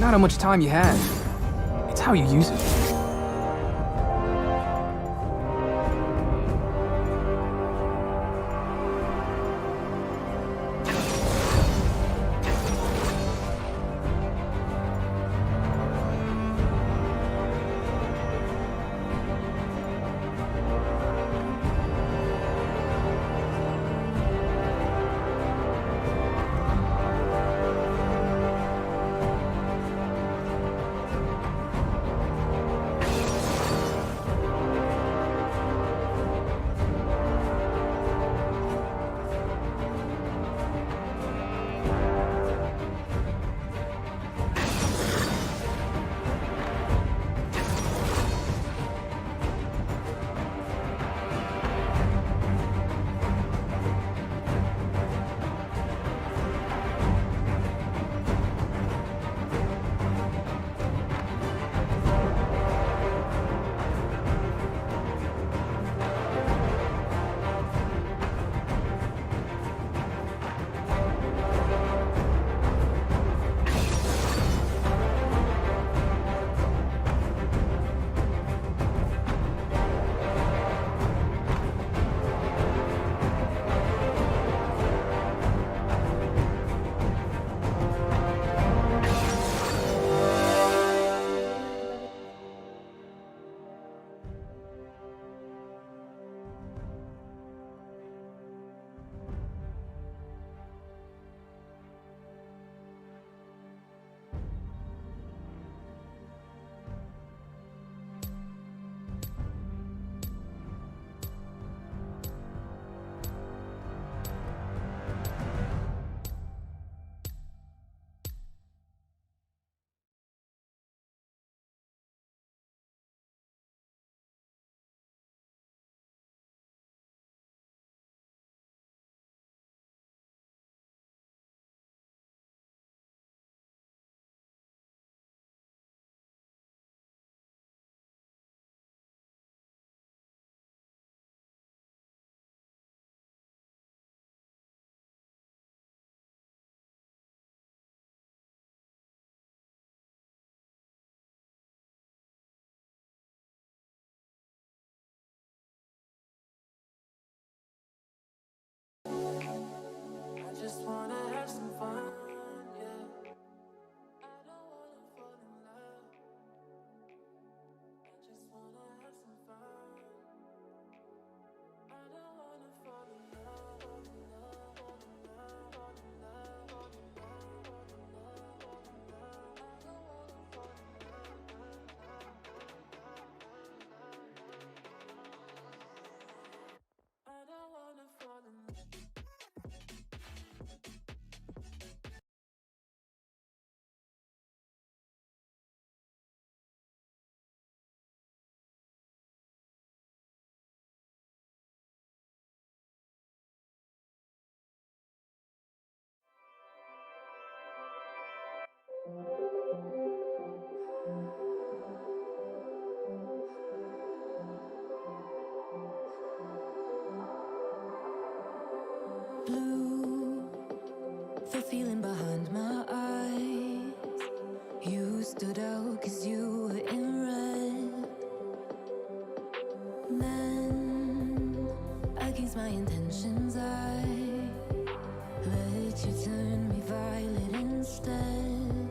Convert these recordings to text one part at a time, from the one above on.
not how much time you have. It's how you use it. Just wanna have some fun, yeah. I don't wanna fall in love. I just wanna have some fun. I don't wanna fall in love, fall in love, fall in love, fall in love, fall in love, fall in love, fall in love. I don't wanna fall in love. I don't wanna fall in love. Blue, the feeling behind my eyes. You stood out 'cause you were in red. Then, against my intentions, I let you turn me violet instead.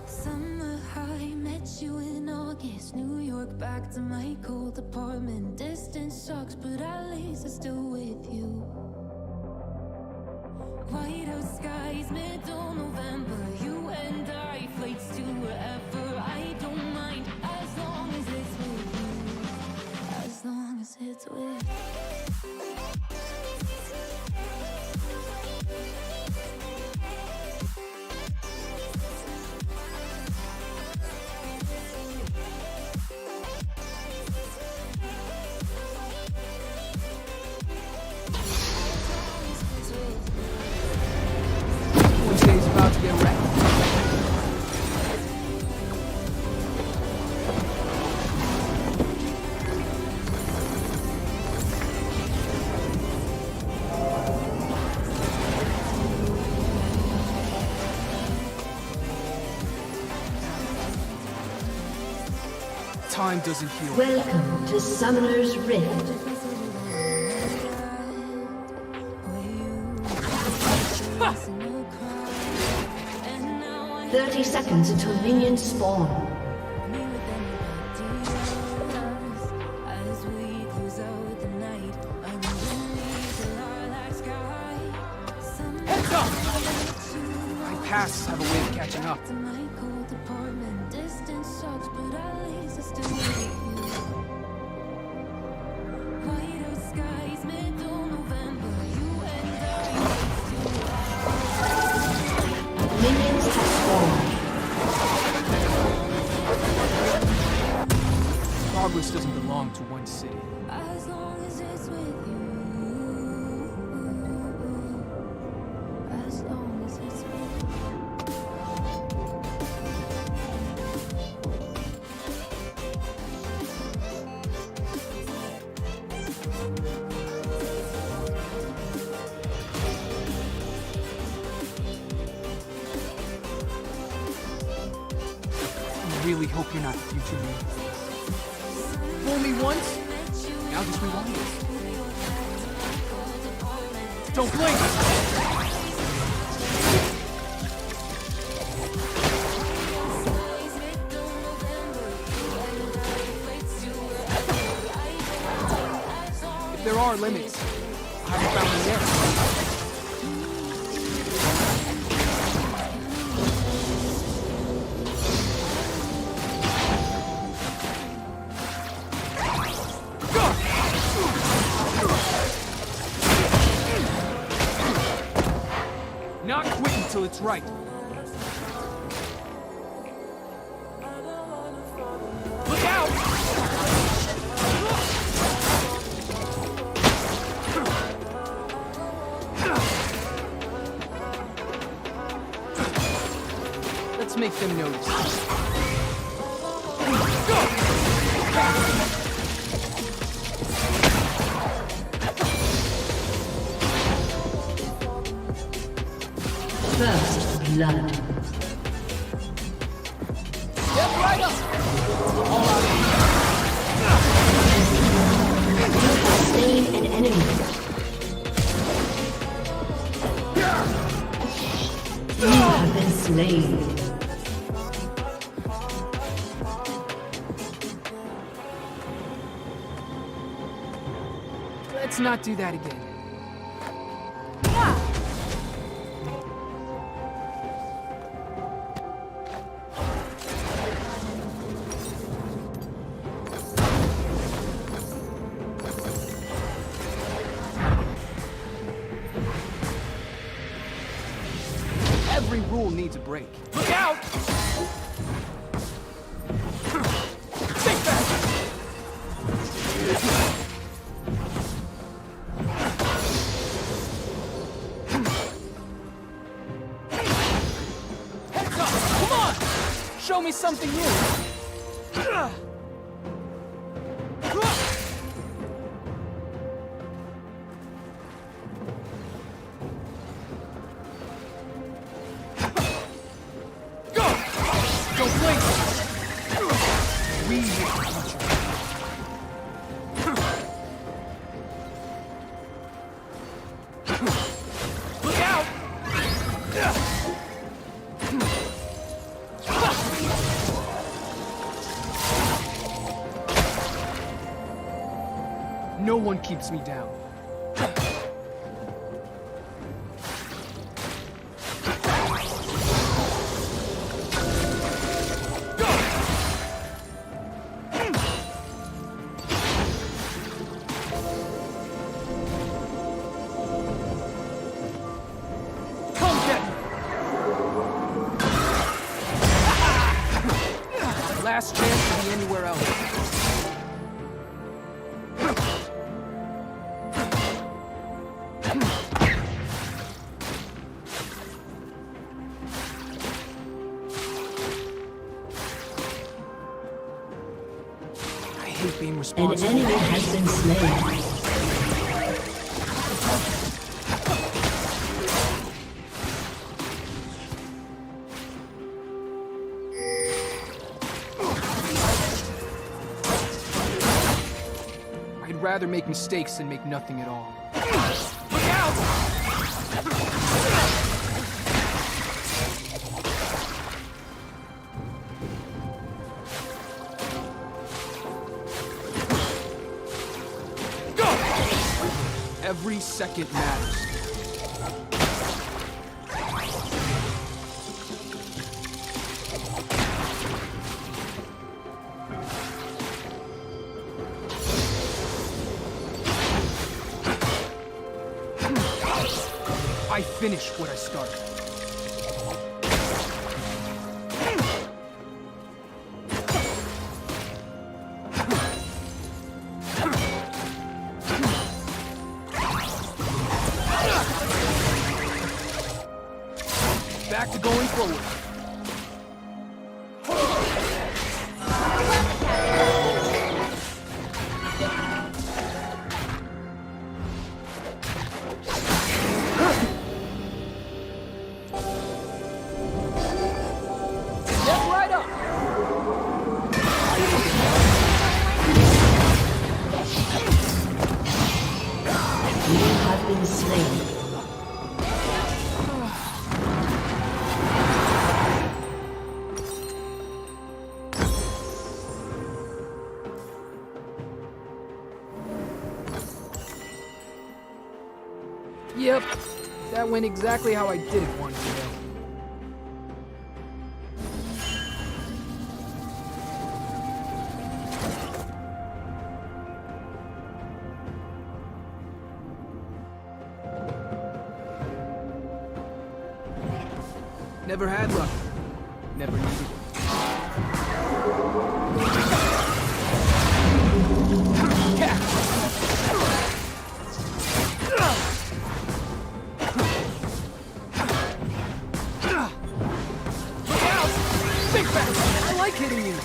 Summer high, met you in August. New York, back to my cold apartment. Distance sucks, but at least I'm still with you. Whiteout skies, middle November. You and I, flights to wherever. I don't mind, as long as it's with you. As long as it's with you. Time doesn't heal. Welcome to Summoner's Rift. 30 seconds until minions spawn. Heads up! My pasts have a way of catching up. Minions have spawned. Progress doesn't belong to one city. As long as it's with you. As long as it's with you. I really hope you're not future me. Fool me once, now just rewind it. Don't blink! If there are limits, I haven't found them yet. Not quit until it's right. Look out! Let's make them notice. First blood. Step right up! Slain an enemy. You have been slain. Let's not do that again. Every rule needs a break. Look out! Think back! Heads up! Come on! Show me something new! Don't blink! We need to look out! No one keeps me down. Last chance to be anywhere else. I hate being An responsible. enemy has been slain. rather make mistakes than make nothing at all. Look out! Every second matters. I finish what I started. Back to going forward. Step right up. You have been slain. Yep, that went exactly how I did it once ago. Never had luck. Never needed it. Big fat! I like hitting you!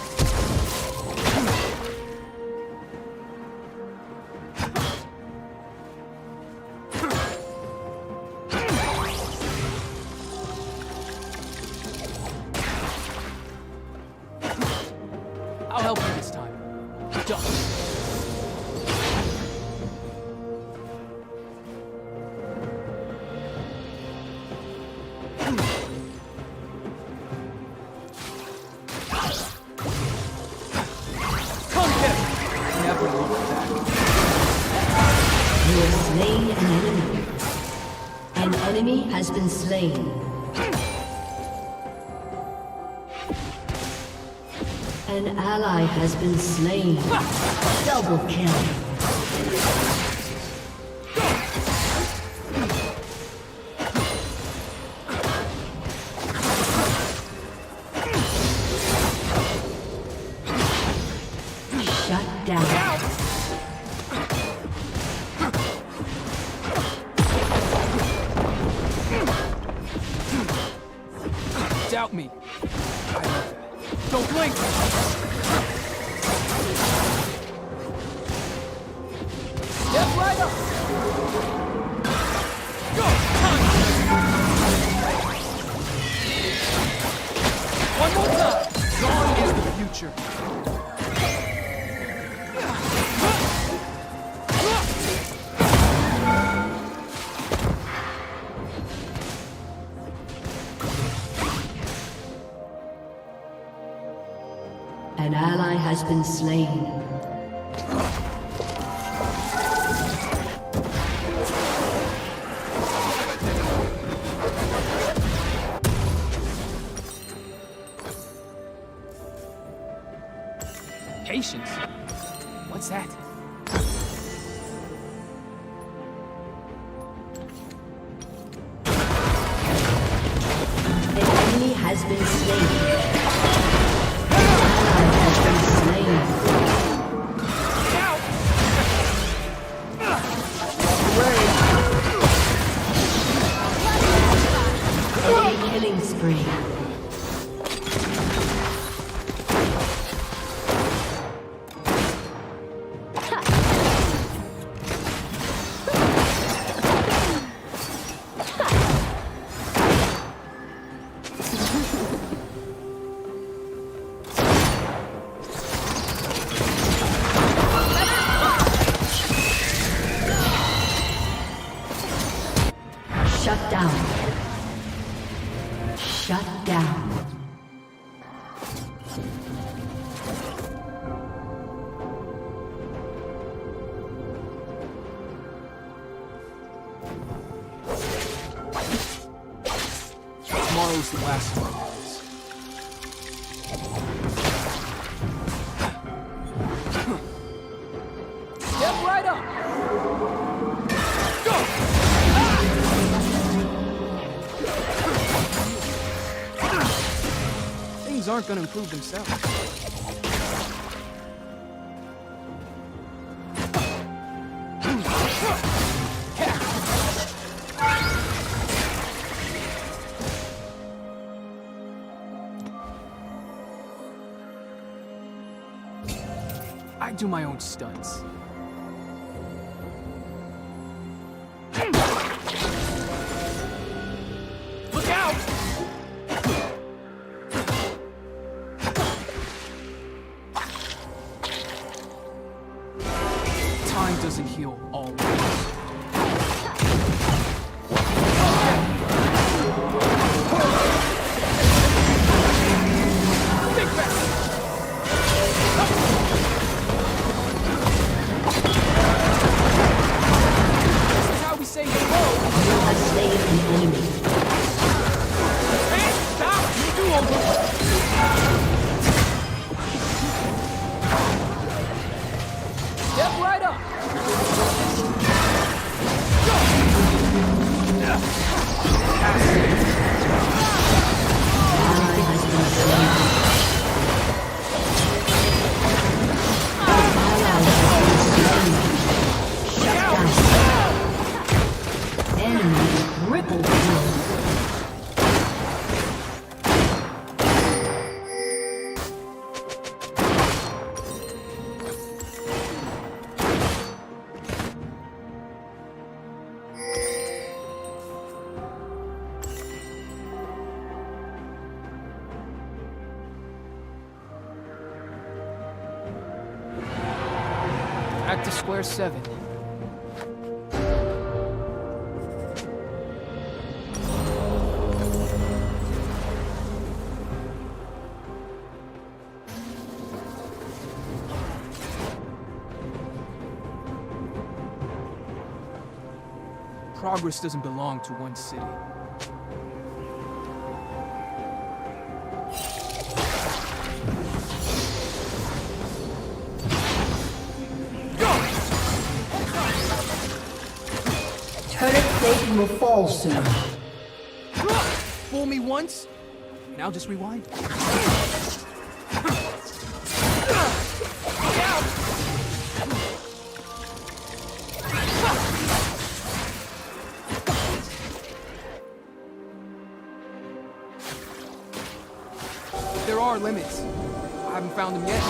I'll help you this time. Jump. Come get it! Never look back. You have slain an enemy. An enemy has been slain. An ally has been slain. Double kill. Shut down. Doubt me. I love that. Don't blink! Step right up! Go! Punch! One more time! Gone is the future. An ally has been slain. Patience? What's that? An enemy has been slain. An ally has been slain. Killing spree. last one is. Step right up! Go! Things aren't gonna improve themselves. I do my own stunts. Look out! Time doesn't heal all wounds. Big bang! This is how we say hello. You have slain an enemy. Hey, stop! Do over. Step right up. Ally has been slain. Ally has been slain. Shut down. Enemy triple kill. Back to square 7. Progress doesn't belong to one city. Turret plating will fall soon. Fool me once, and I'll just rewind. There are limits. I haven't found them yet.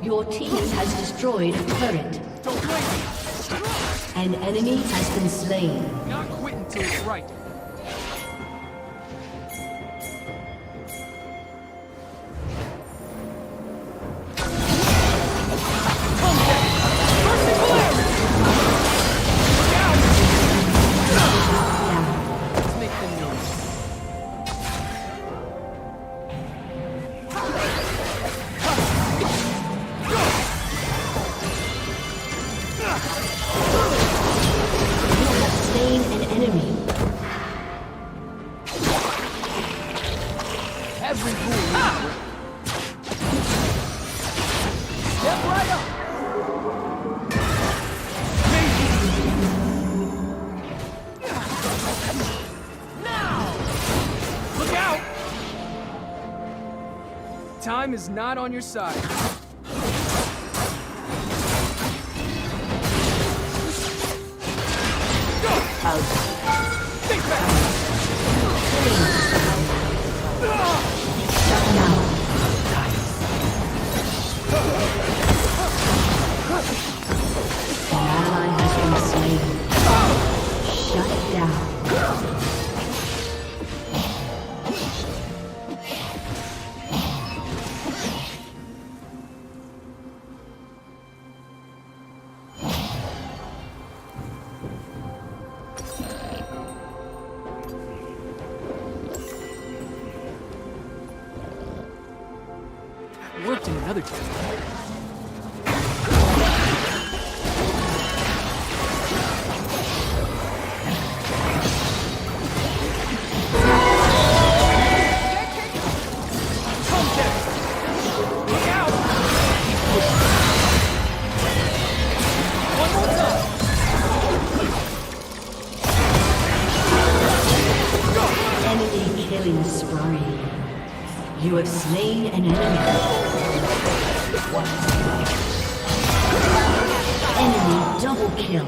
Your team has destroyed a turret. Don't blame me. An enemy has been slain. Not quitting till it's right. Let's make them notice. You have slain an enemy. Every rule. Step right up. Now! Look out! Time is not on your side. Out. Think back! Shut down. An ally has been slain. Shut down. Worked in another time. You have slain an enemy. Enemy double kill.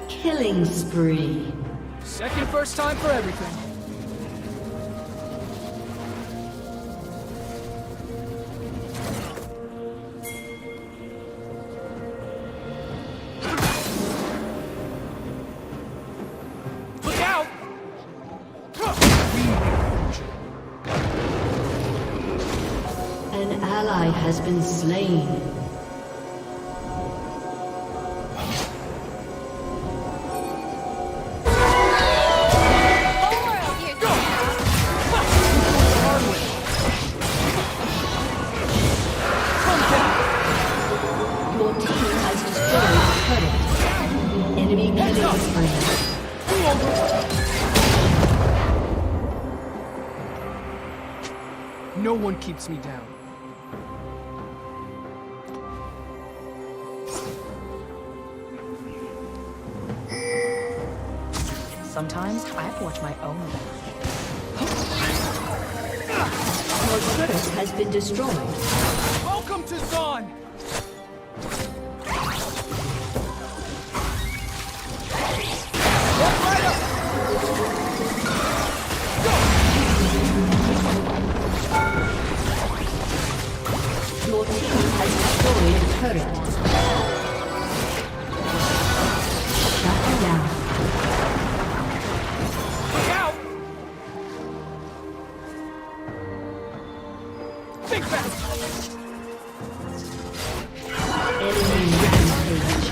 Killing spree. Second first time for everything. Look out! An ally has been slain. No one keeps me down. Sometimes I have to watch my own back. Your turret has been destroyed. Welcome to Zaun! Your team has destroyed a turret. Shut down. Look out! Big fast! Enemy rampage.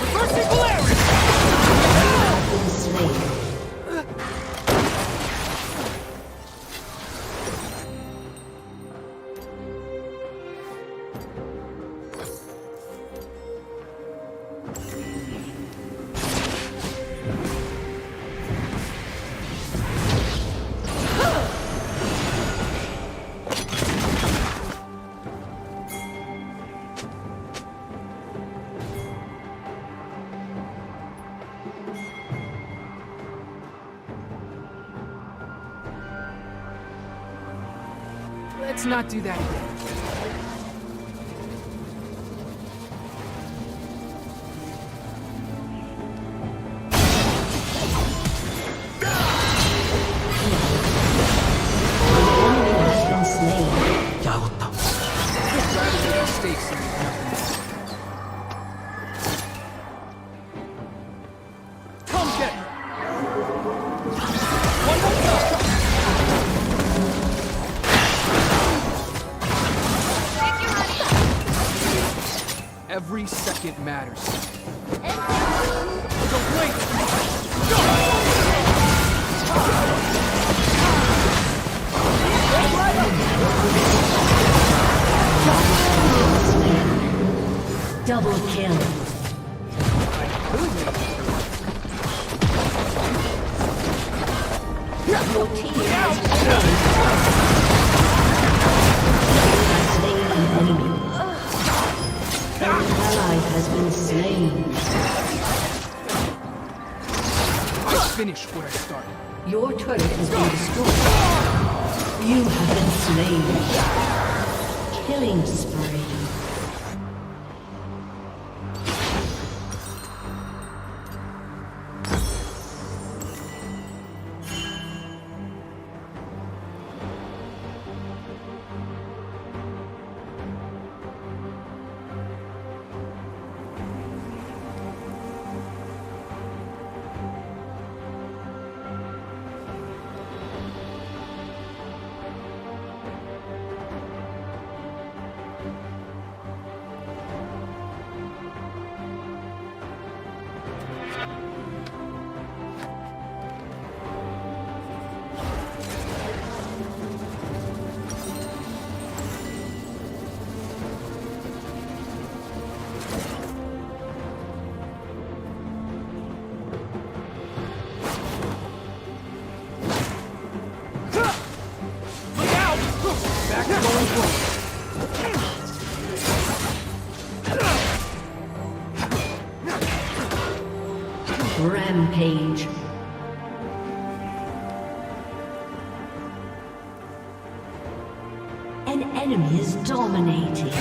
Reversing Polaris! Have been slain. Let's not do that again. Mistakes in come get her! One more time! Every second matters. So wait! Double kill. Your Your team has slain an enemy. An ally has been slain. I finish what I started. Your turret has been destroyed. You have been slain. Killing spree. Rampage. An enemy is dominating.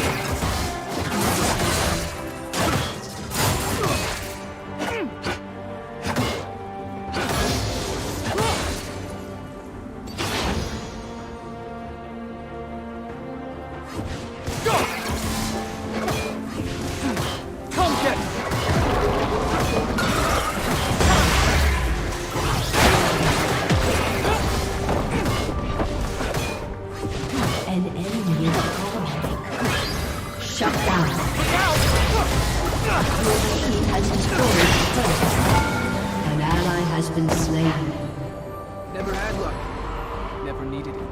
Come get me. An enemy is dominating. Shut down. Your team has destroyed the turret. An ally has been slain. Never had luck. Never needed it.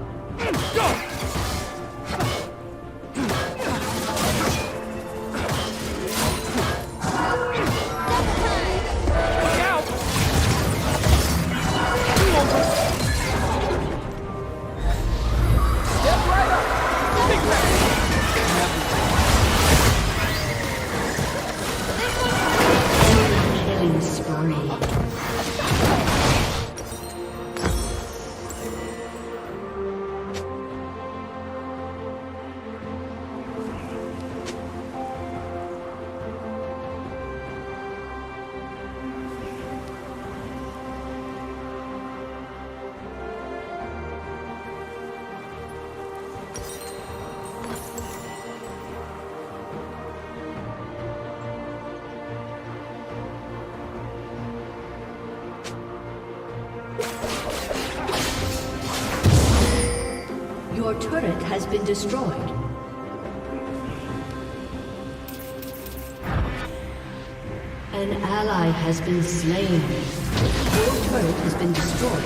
Killing spree. Your turret has been destroyed. An ally has been slain. Your turret has been destroyed.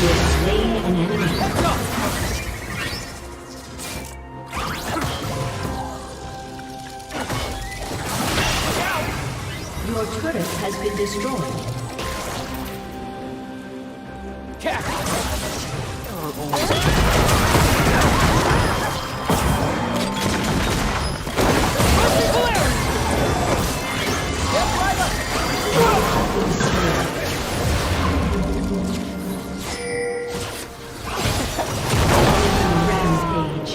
You have slain an enemy. Your turret has been destroyed. Cat. Rampage.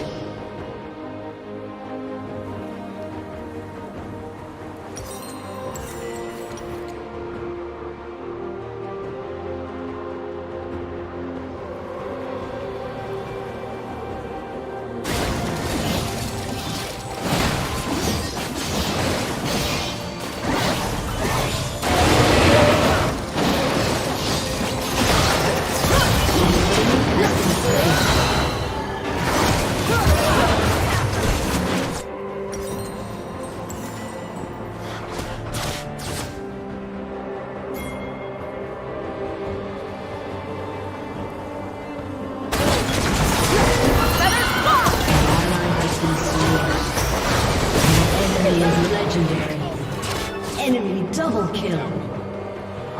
Enemy double kill. I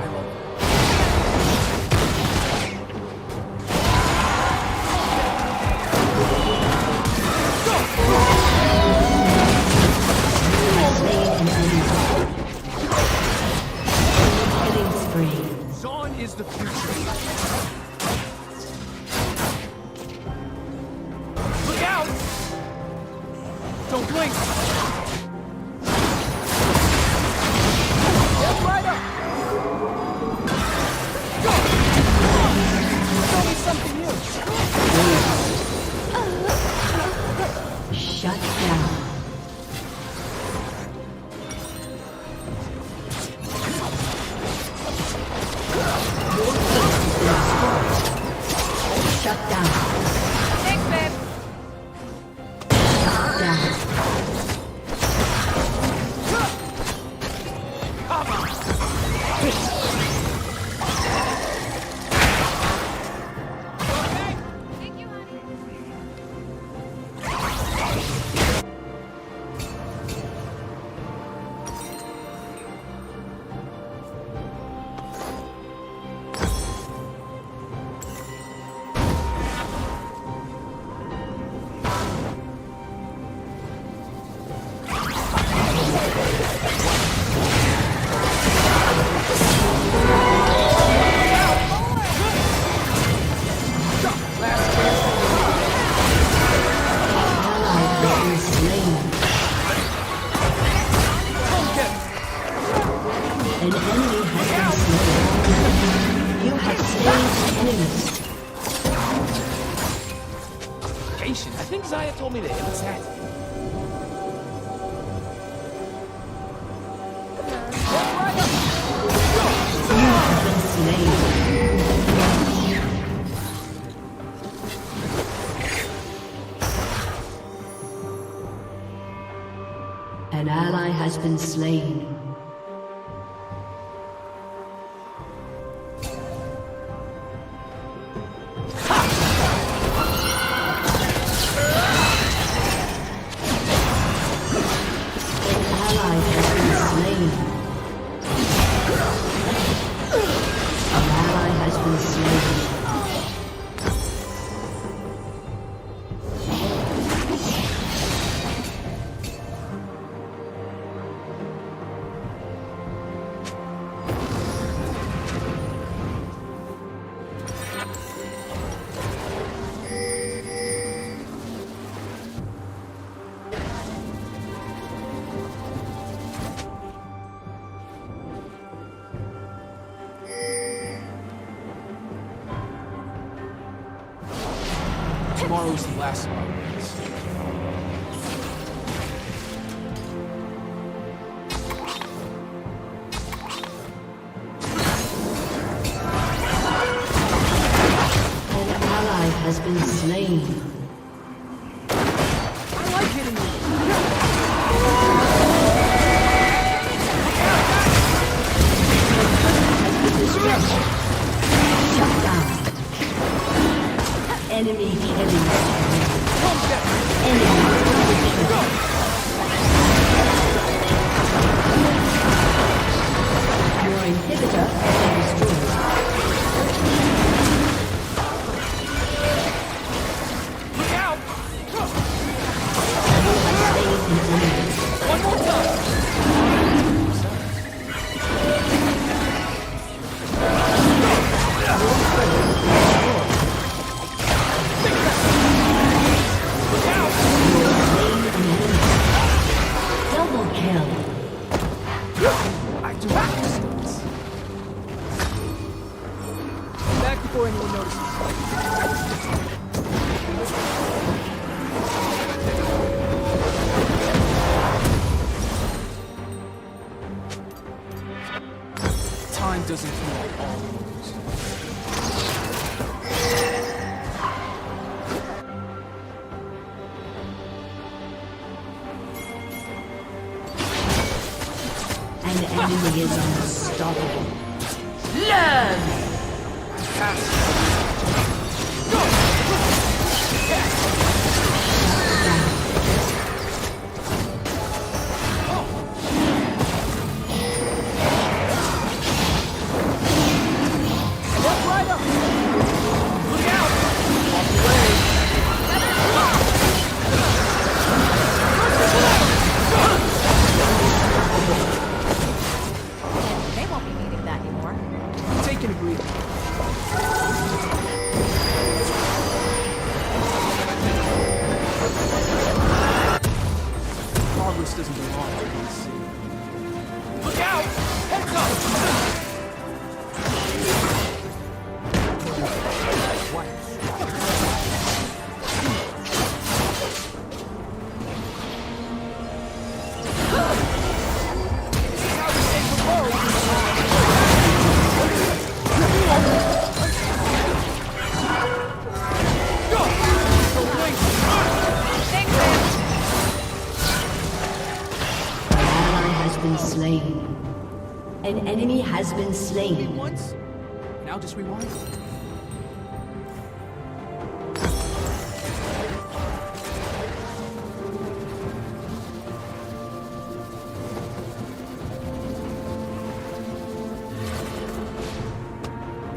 love it. Slain an enemy. Killing spree. Zaun is the future. Look out! Don't blink! Get right up! Go! Show me something new! Shut down. Shut down. Thanks, babe. Shut down. Thank you, honey. Ally has been slain. An enemy has been slain. You have slain enemies. Patient. I think Zaya told me to hit his head. You have been slain. An ally has been slain. An ally has been slain. An ally has been slain. Tomorrow's the last of our race. An ally has been slain. I like hitting you. Shut down. Enemy killing. Come get me. Enemy double kill. Your inhibitor has been destroyed. Look out! You have slain an enemy. One more time! Double kill. I do have distance. Back before anyone notices. Time doesn't heal all wounds. An enemy is unstoppable. Learn! Progress doesn't belong to DC. Look out! Heads up! Thanks, babe. An ally has been slain. An enemy has been slain. Once, now just rewind.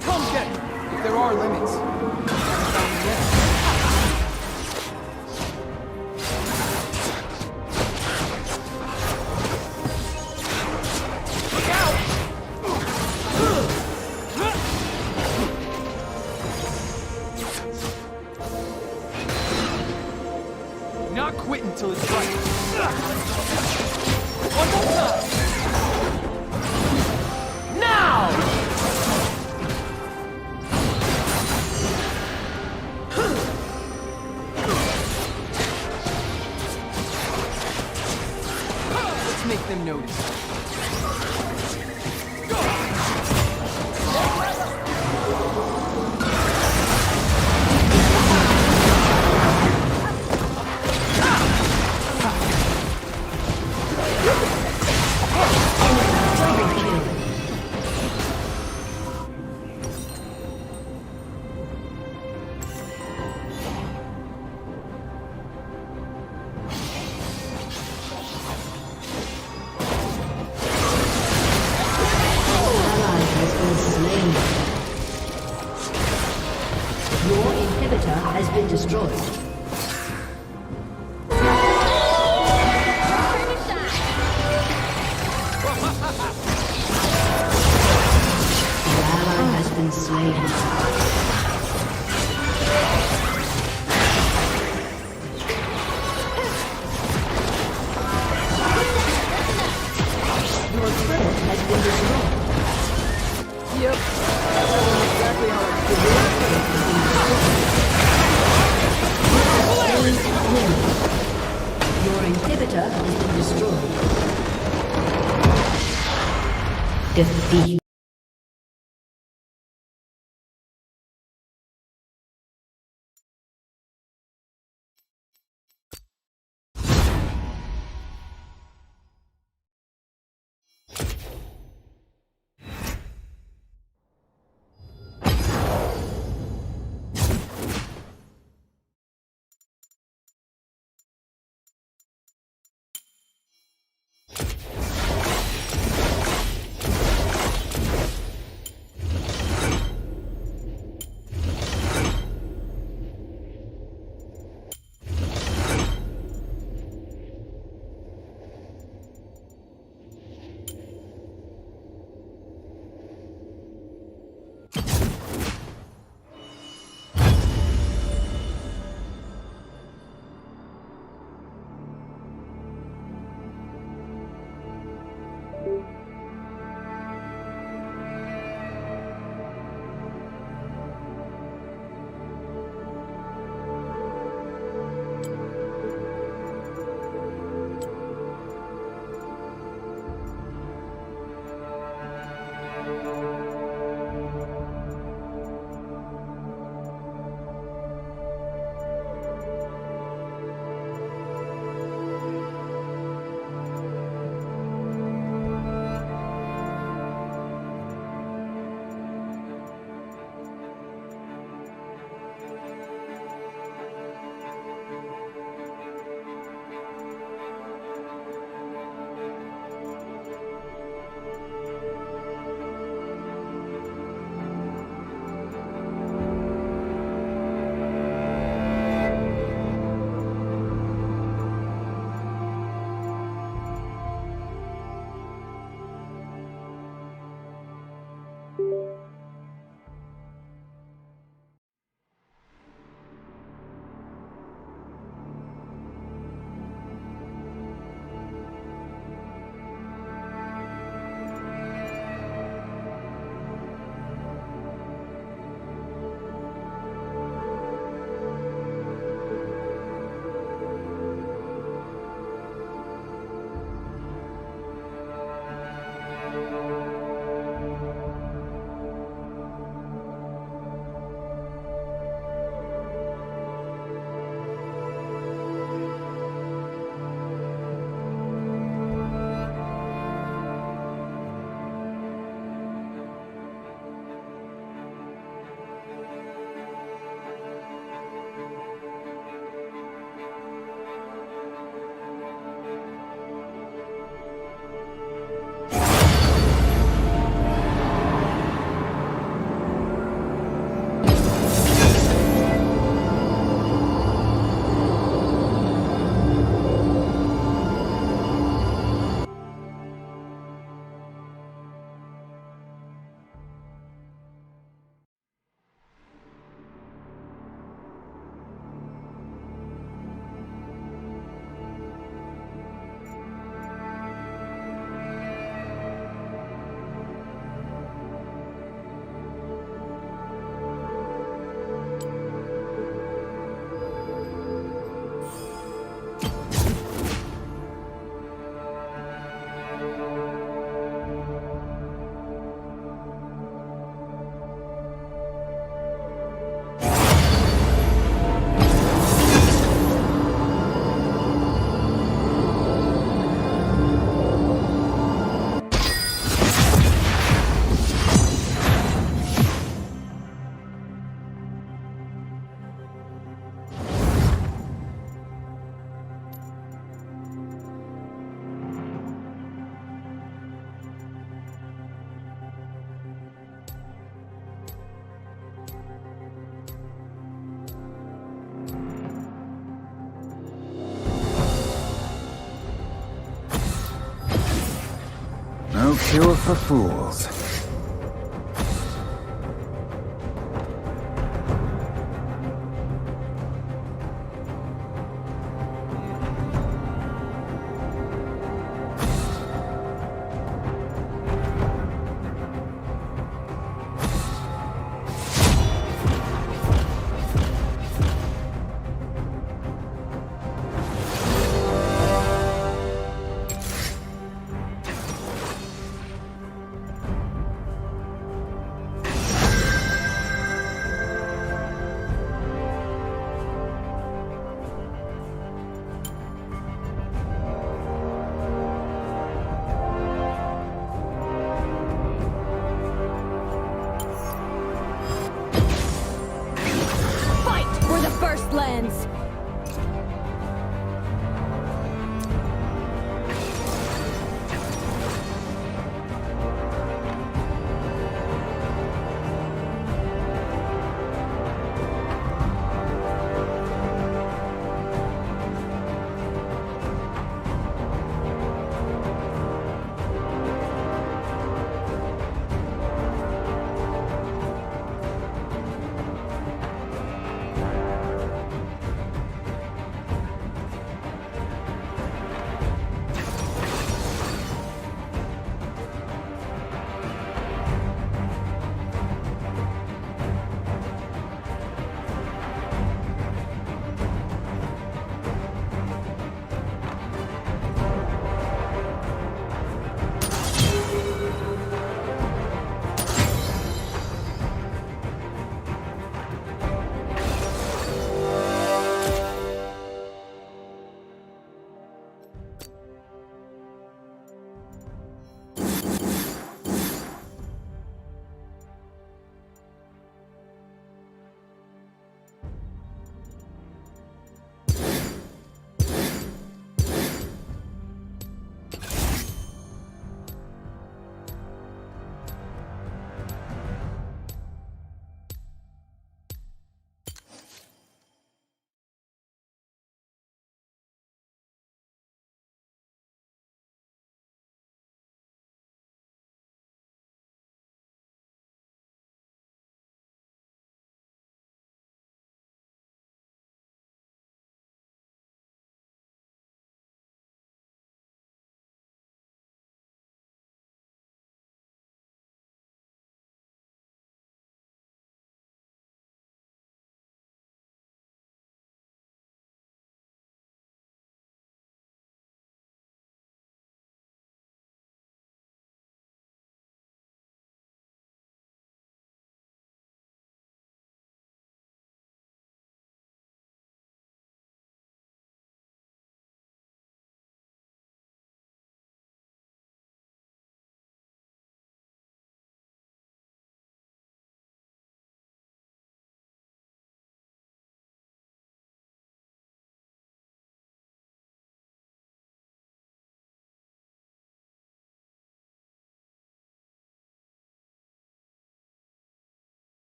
Come get it, if there are limits. Haven't found them yet. Look out! Not quitting till it's right. One more time. Now! Let's make them notice. Double kill. Ally has been slain. Your inhibitor has been destroyed. The ally has been slain. Your turret has been destroyed. Yep. Exactly how Your inhibitor has been destroyed. Defeat. No cure for fools. Fight where the first lands!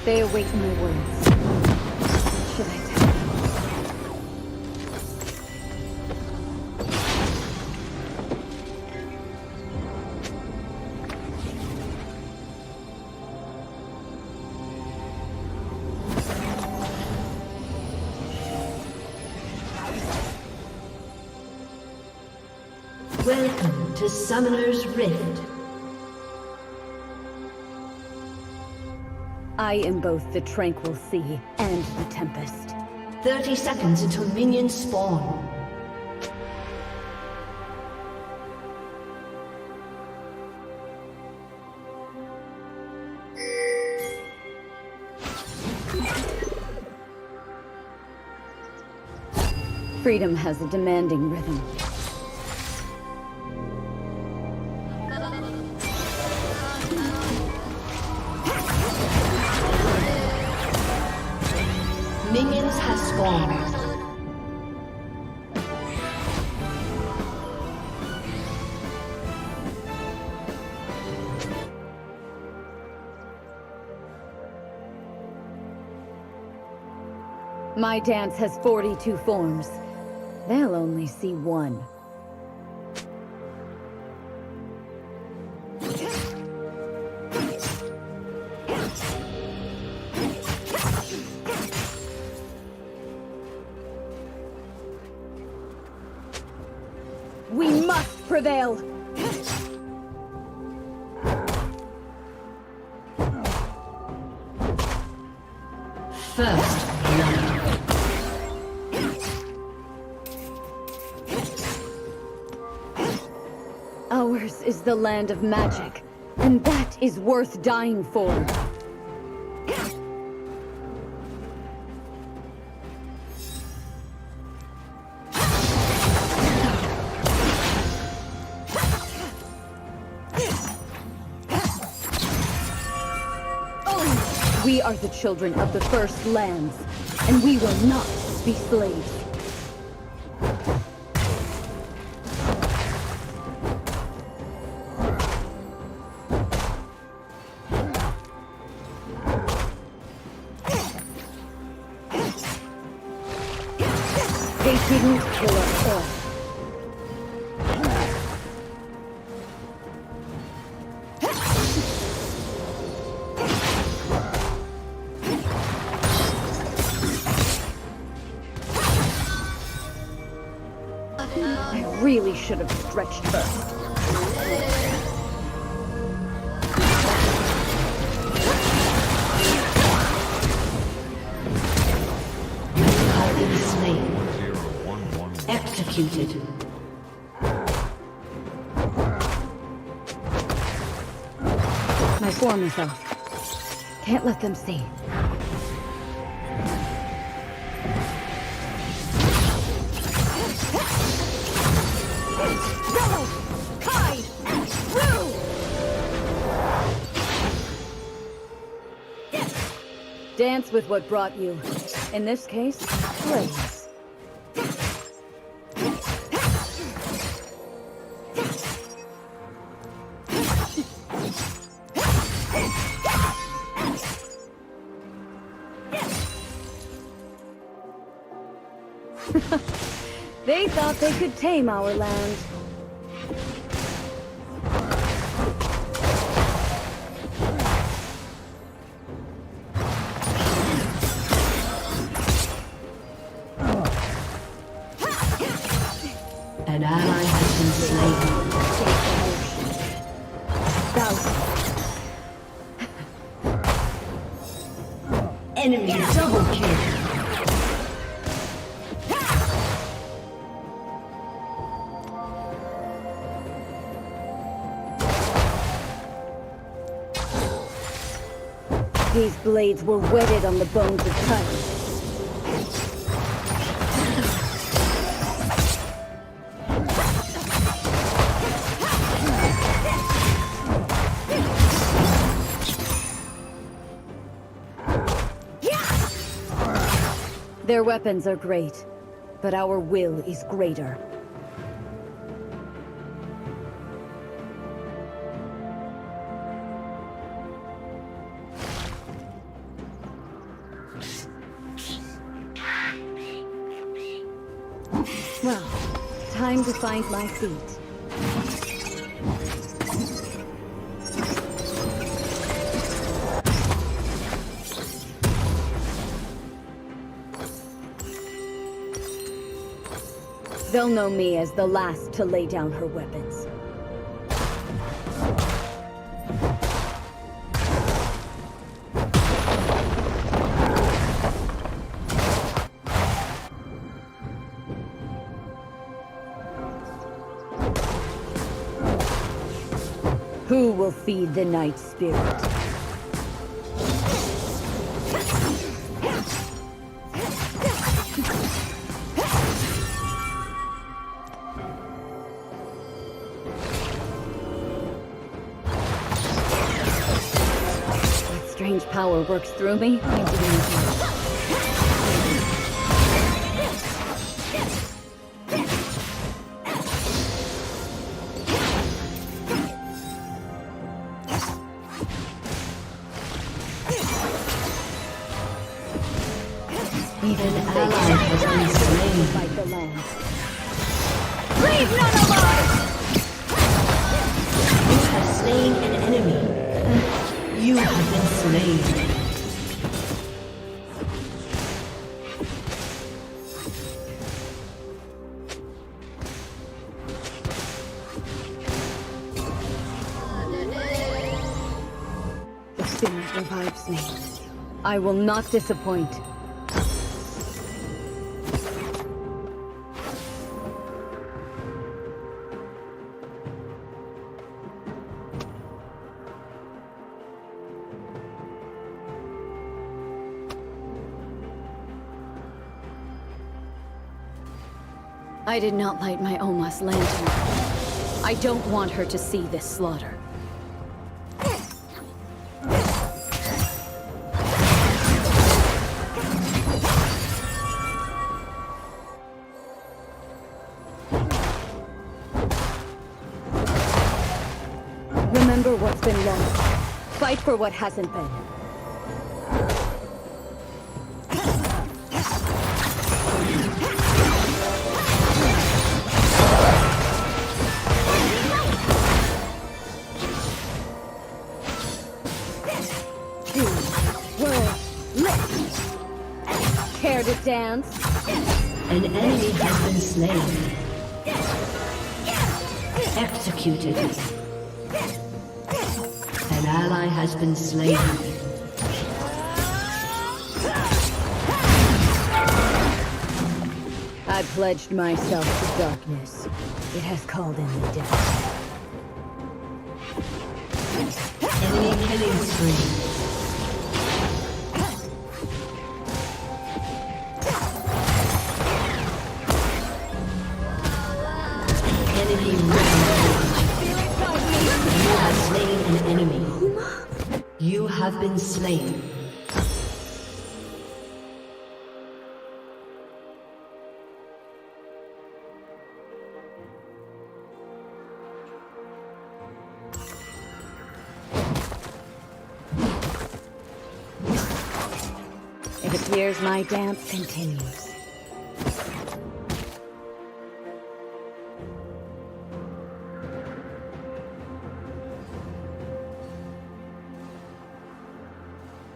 They await my words. Should I tell them? Welcome to Summoner's Rift. I am both the tranquil sea and the tempest. 30 seconds until minions spawn. Freedom has a demanding rhythm. Minions have spawned. My dance has 42 forms. They'll only see one. We must prevail! First blood. Ours is the land of magic, and that is worth dying for. We are the children of the First Lands, and we will not be slaves. They didn't kill us all. I really should have stretched first. Have been slain. Executed. My form is off. Can't let them see. Go! Hide! Through! Dance with what brought you. In this case, slaves. They thought they could tame our land. An ally has been slain. Enemy double kill. These blades were wetted on the bones of Titan. Their weapons are great, but our will is greater. Well, time to find my feet. They'll know me as the last to lay down her weapons. Who will feed the night spirit? That strange power works through me. I didn't know. An ally has been slain. Fight the land. Leave none alive! You have slain an enemy. You have been slain. The spirit revives me. I will not disappoint. I did not light my Oma's lantern. I don't want her to see this slaughter. Remember what's been lost. Fight for what hasn't been. Care to dance? An enemy has been slain. Executed. An ally has been slain. I pledged myself to darkness. It has called in the dead. Enemy killing spree. Enemy you have slain an enemy. You have been slain. It appears my dance continues.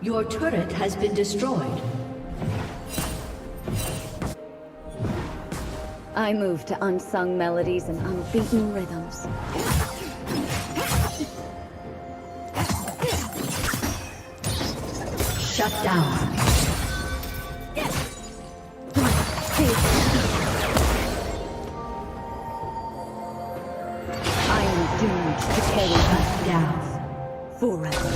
Your turret has been destroyed. I move to unsung melodies and unbeaten rhythms. Shut down. I am doomed to carry us down forever.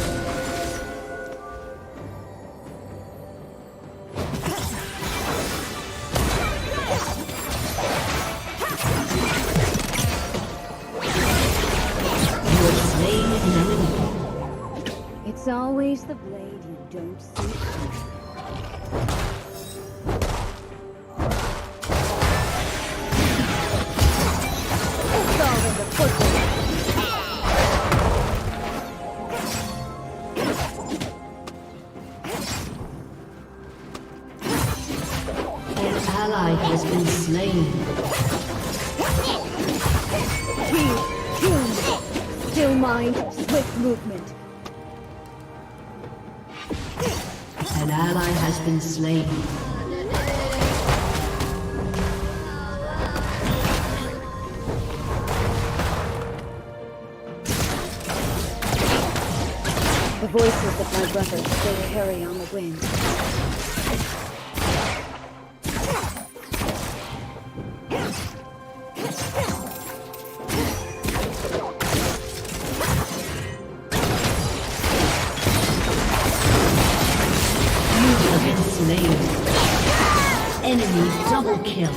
It's always the blade you don't see coming. It's all in the footwork. An ally has been slain. Still mind, swift movement. An ally has been slain. The voices of my brothers still carry on the wind. You have been slain. Enemy double kill.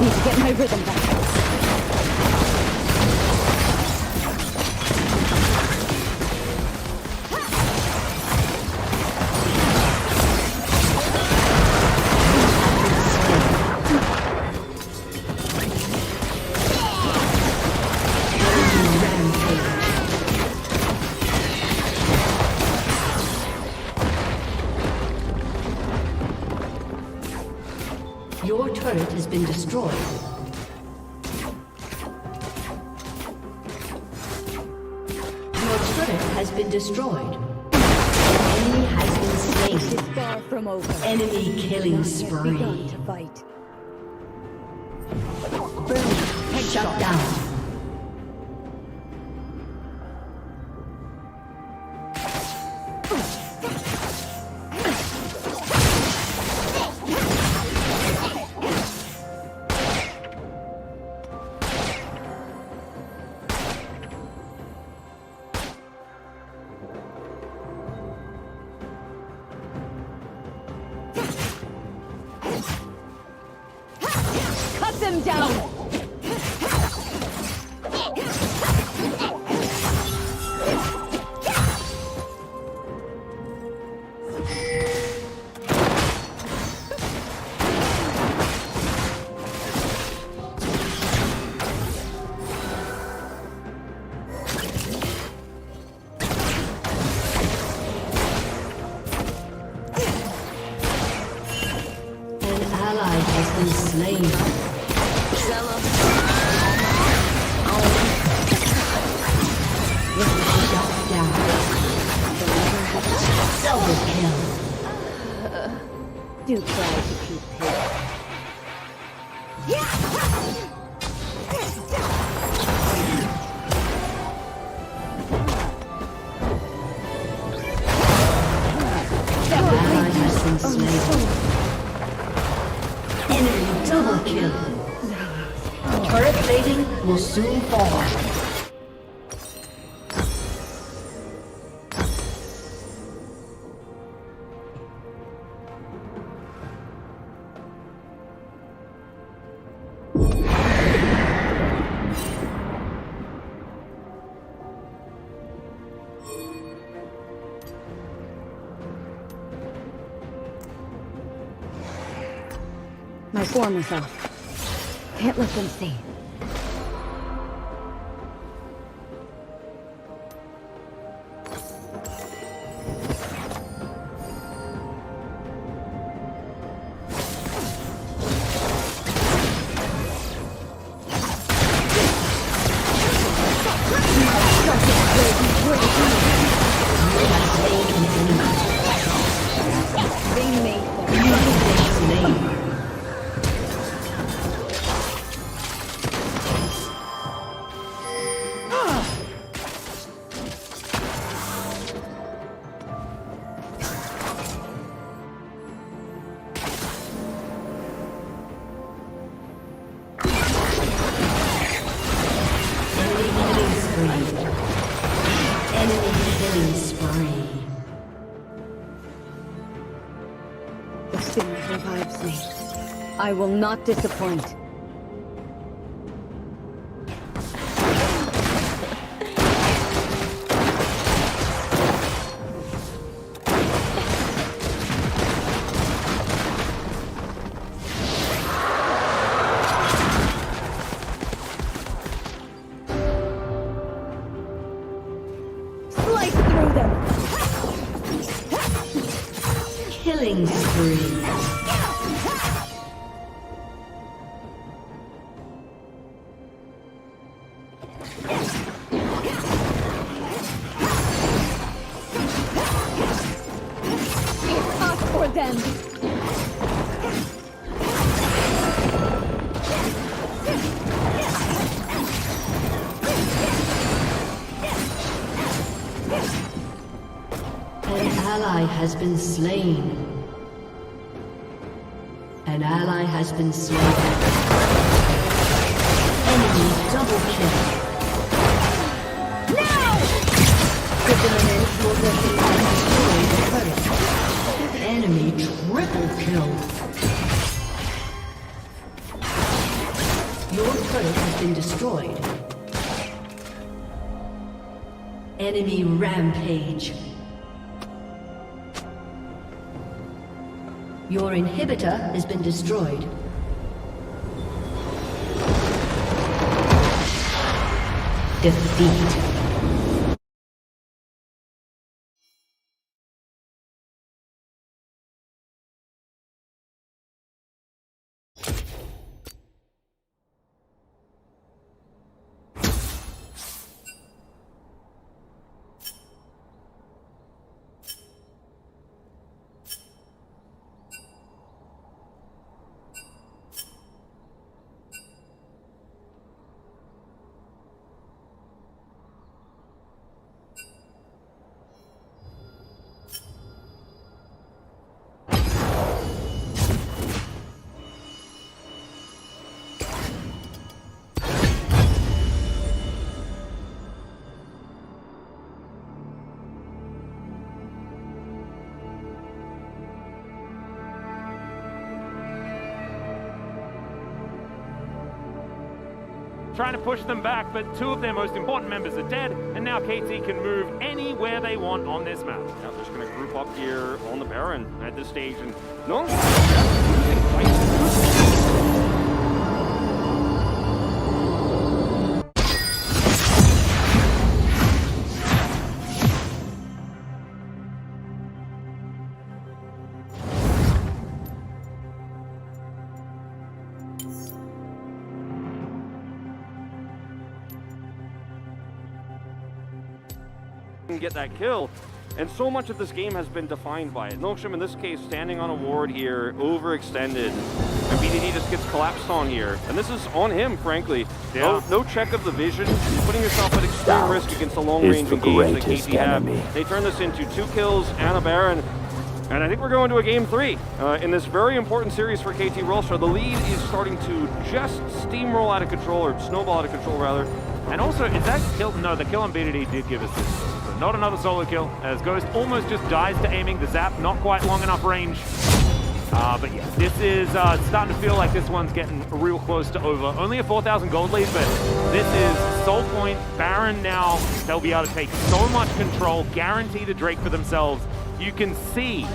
Need to get my rhythm back. Your turret has been destroyed. Your turret has been destroyed. Enemy has been slain. It's far from over. Enemy killing None have spree. begun to fight. Shut down. Cut them down! An ally has been slain. Shut down. Double kill. Do try to keep pace. Ally has been slain. Enemy double kill. Turret plating will soon fall. My form is off. Can't let them see. They made them. Enemy killing spree. The spirit revives me. I will not disappoint. Slice through them! Killing spree. them! An ally has been slain. An ally has been slain. Enemy double kill. Now! The villain will destroy the turret. Enemy triple kill. Your turret has been destroyed. Enemy rampage. Your inhibitor has been destroyed. Defeat. Trying to push them back, but two of their most important members are dead, and now KT can move anywhere they want on this map. Yeah, they're just going to group up here on the Baron at this stage, and no. Get that kill, and so much of this game has been defined by it. Noxium in this case standing on a ward here, overextended, and BDD just gets collapsed on here, and this is on him, frankly. Yeah. No check of the vision, putting yourself at extreme risk against the long-range engage that KT have. They turn this into 2 kills and a Baron, and I think we're going to a game 3 in this very important series for KT Rolster. The lead is starting to just steamroll out of control, or snowball out of control rather. And also, is that kill? No, the kill on BDD did give us this. So not another solo kill, as Ghost almost just dies to aiming. The zap, not quite long enough range. But yeah, this is starting to feel like this one's getting real close to over. Only a 4,000 gold lead, but this is Soul Point, Baron now. They'll be able to take so much control, guarantee the Drake for themselves. You can see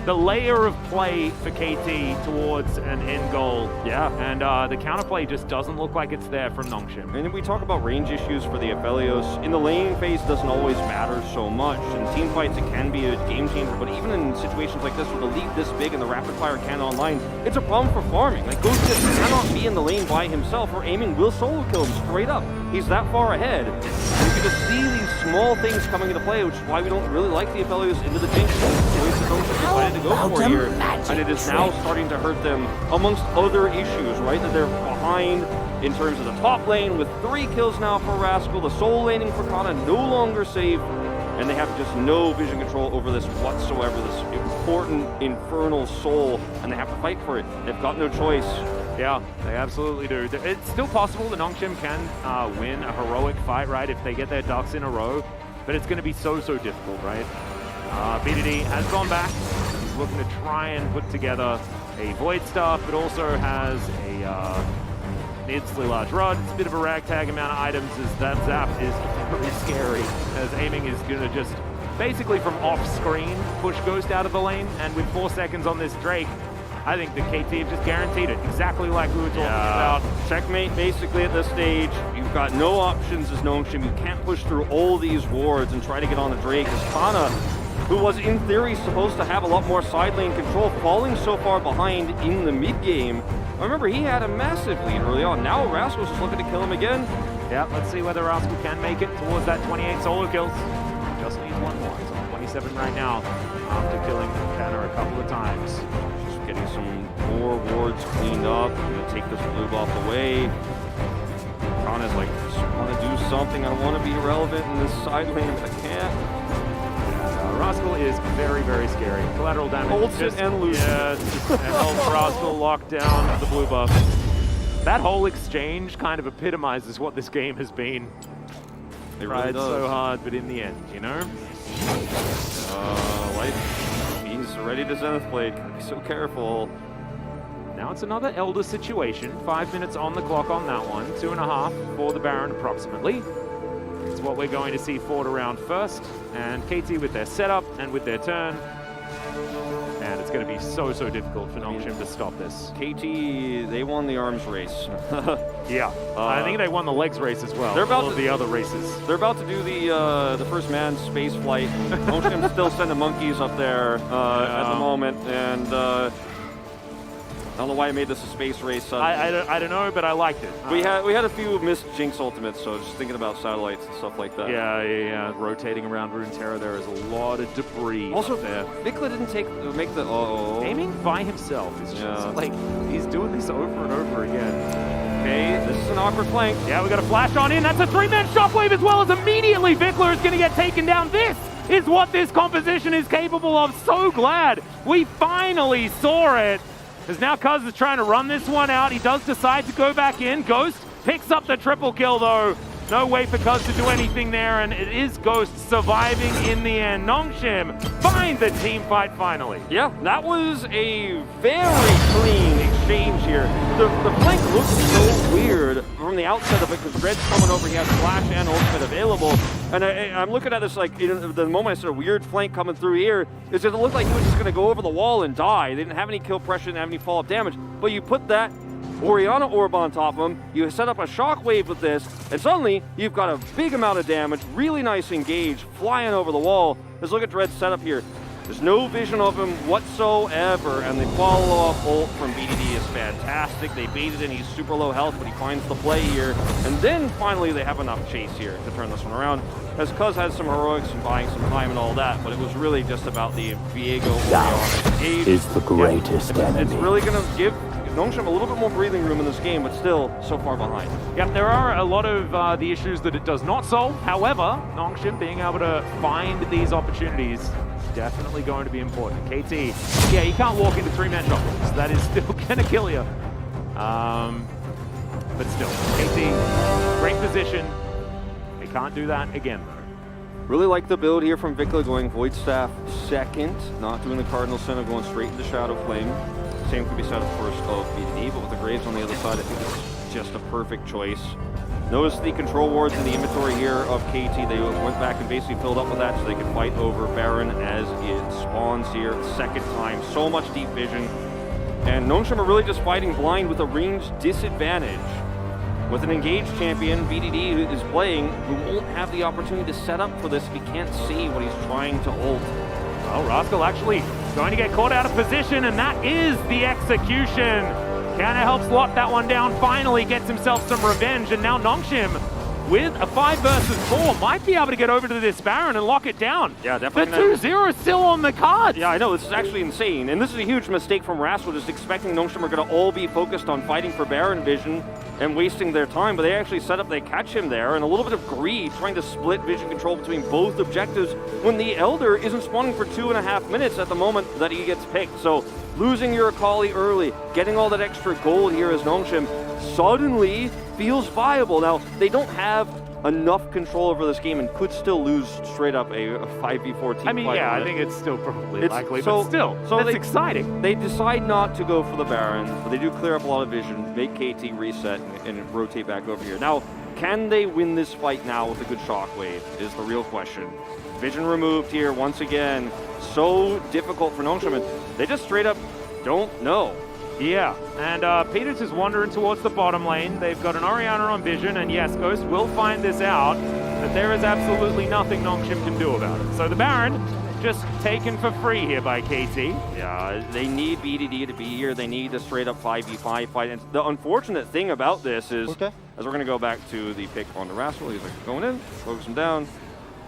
the layer of play for KT towards an end goal. Yeah. And the counterplay just doesn't look like it's there from Nongshim. And we talk about range issues for the Aphelios. In the lane phase, doesn't always matter so much. In team fights, it can be a game changer, but even in situations like this with a lead this big and the rapid fire can online, it's a problem for farming. Like, Ghost just cannot be in the lane by himself, or aiming will solo kill him straight up. He's that far ahead. And you can just see these small things coming into play, which is why we don't really like the Aphelios into the Jinx. Decided to go for here, and it is now starting to hurt them amongst other issues, right? That they're behind in terms of the top lane with 3 kills now for Rascal. The soul laning for Kana no longer safe, and they have just no vision control over this whatsoever, this important infernal soul, and they have to fight for it. They've got no choice. Yeah, they absolutely do. It's still possible that Nongshim can win a heroic fight, right, if they get their ducks in a row, but it's going to be so difficult, right? BDD has gone back. He's looking to try and put together a Void Staff, but also has a immensely large rod. It's a bit of a ragtag amount of items, as that zap is very scary, as aiming is going to just basically from off-screen push Ghost out of the lane, and with 4 seconds on this Drake, I think the KT have just guaranteed it, exactly like we were talking about. Checkmate basically at this stage. You've got no options as Nongshim. You can't push through all these wards and try to get on the Drake, as Kana, who was in theory supposed to have a lot more side lane control, falling so far behind in the mid game. Remember, he had a massive lead early on. Now Rascal's just looking to kill him again. Yeah, let's see whether Rascal can make it towards that 28 solo kills. Just needs one more. He's on 27 right now after killing Banner a couple of times. Getting some more wards cleaned up. Gonna take this blue buff away. Kana's like, I just want to do something. I want to be irrelevant in this side lane, but I can't. Rascal is very, very scary. Collateral damage. Holds it and loses. Yeah, just helps Rascal lock down the blue buff. That whole exchange kind of epitomizes what this game has been. It Tried really does. so hard, but in the end, you know? Life. He's ready to Zenith Blade. Gotta be so careful. Now it's another Elder situation. 5 minutes on the clock on that one. 2.5 for the Baron approximately. It's what we're going to see forward around first. And KT with their setup and with their turn. And it's going to be so difficult for Nongshim to stop this. KT, they won the arms race. Yeah, I think they won the legs race as well. They're about all of to- the other races. They're about to do the first manned space flight. Nongshim's still sending monkeys up there at the moment, and I don't know why I made this a space race. I don't know, but I liked it. we had a few missed Jinx ultimates, so just thinking about satellites and stuff like that. Yeah. Rotating around Runeterra, there is a lot of debris Also, up there. Vikla didn't make the Aiming by himself is just Yeah. like, he's doing this over and over again. Okay, this is an awkward flank. Yeah, we got a flash on in. That's a 3-man shockwave as well as immediately Vikla is going to get taken down. This is what this composition is capable of. So glad we finally saw it. As now Cuz is trying to run this one out. He does decide to go back in. Ghost picks up the triple kill though. No way for Cuz to do anything there, and it is Ghost surviving in the end. Nongshim finds the team fight finally. Yeah, that was a very clean exchange here. The flank looks so weird from the outset of it because Red's coming over, he has flash and ultimate available. And I'm looking at this like, the moment I said a weird flank coming through here, is that it looked like he was just going to go over the wall and die. They didn't have any kill pressure, didn't have any follow-up damage. But you put that Orianna Orb on top of him, you set up a shockwave with this, and suddenly you've got a big amount of damage, really nice engage, flying over the wall. Let's look at Dread's setup here. There's no vision of him whatsoever, and the follow-up ult from BDD is fantastic. They baited in, he's super low health, but he finds the play here. And then finally they have enough chase here to turn this one around. As Cuz has some heroics and buying some time and all that, but it was really just about the Viego Orianna engage. Is the greatest enemy. It's really going to give Nongshim a little bit more breathing room in this game, but still so far behind. Yep, there are a lot of the issues that it does not solve. However, Nongshim being able to find these opportunities is definitely going to be important. KT, yeah, you can't walk into 3-man shotguns. That is still going to kill you. But still, KT, great position. They can't do that again, though. Really like the build here from Vikla, going Void Staff second, not doing the Cardinal Sin of going straight into Shadow Flame. Same could be said, of course, of BDD, but with the Graves on the other side, I think it's just a perfect choice. Notice the control wards in the inventory here of KT. They went back and basically filled up with that so they could fight over Baron as it spawns here second time. So much deep vision. And Nongshim are really just fighting blind with a range disadvantage. With an engaged champion, BDD, who is playing, who won't have the opportunity to set up for this if he can't see what he's trying to ult. Well, Rascal actually going to get caught out of position, and that is the execution. Kana helps lock that one down, finally gets himself some revenge, and now Nongshim, with a 5 versus 4, might be able to get over to this Baron and lock it down. Yeah, The definitely. 2-0 is still on the cards. Yeah, I know, this is actually insane. And this is a huge mistake from Rascal, just expecting Nongshim are going to all be focused on fighting for Baron vision and wasting their time, but they actually set up, they catch him there, and a little bit of greed, trying to split vision control between both objectives when the Elder isn't spawning for 2.5 minutes at the moment that he gets picked. So losing your Akali early, getting all that extra gold here as Nongshim suddenly feels viable. Now, they don't have enough control over this game and could still lose straight up a 5v4 team I mean, fight yeah, on I it. think it's still probably It's- likely, so- but still, so that's they- exciting. They decide not to go for the Baron, but they do clear up a lot of vision, make KT reset, and rotate back over here. Now, can they win this fight now with a good shockwave is the real question. Vision removed here once again. So difficult for Nongshim, and they just straight up don't know. Yeah, and Peters is wandering towards the bottom lane. They've got an Orianna on vision, and yes, Ghost will find this out, but there is absolutely nothing Nongshim can do about it. So the Baron just taken for free here by KT. Yeah, they need BDD to be here. They need a straight up 5v5 fight. And the unfortunate thing about this is, as we're going to go back to the pick on the Rascal, he's like going in, focus him down.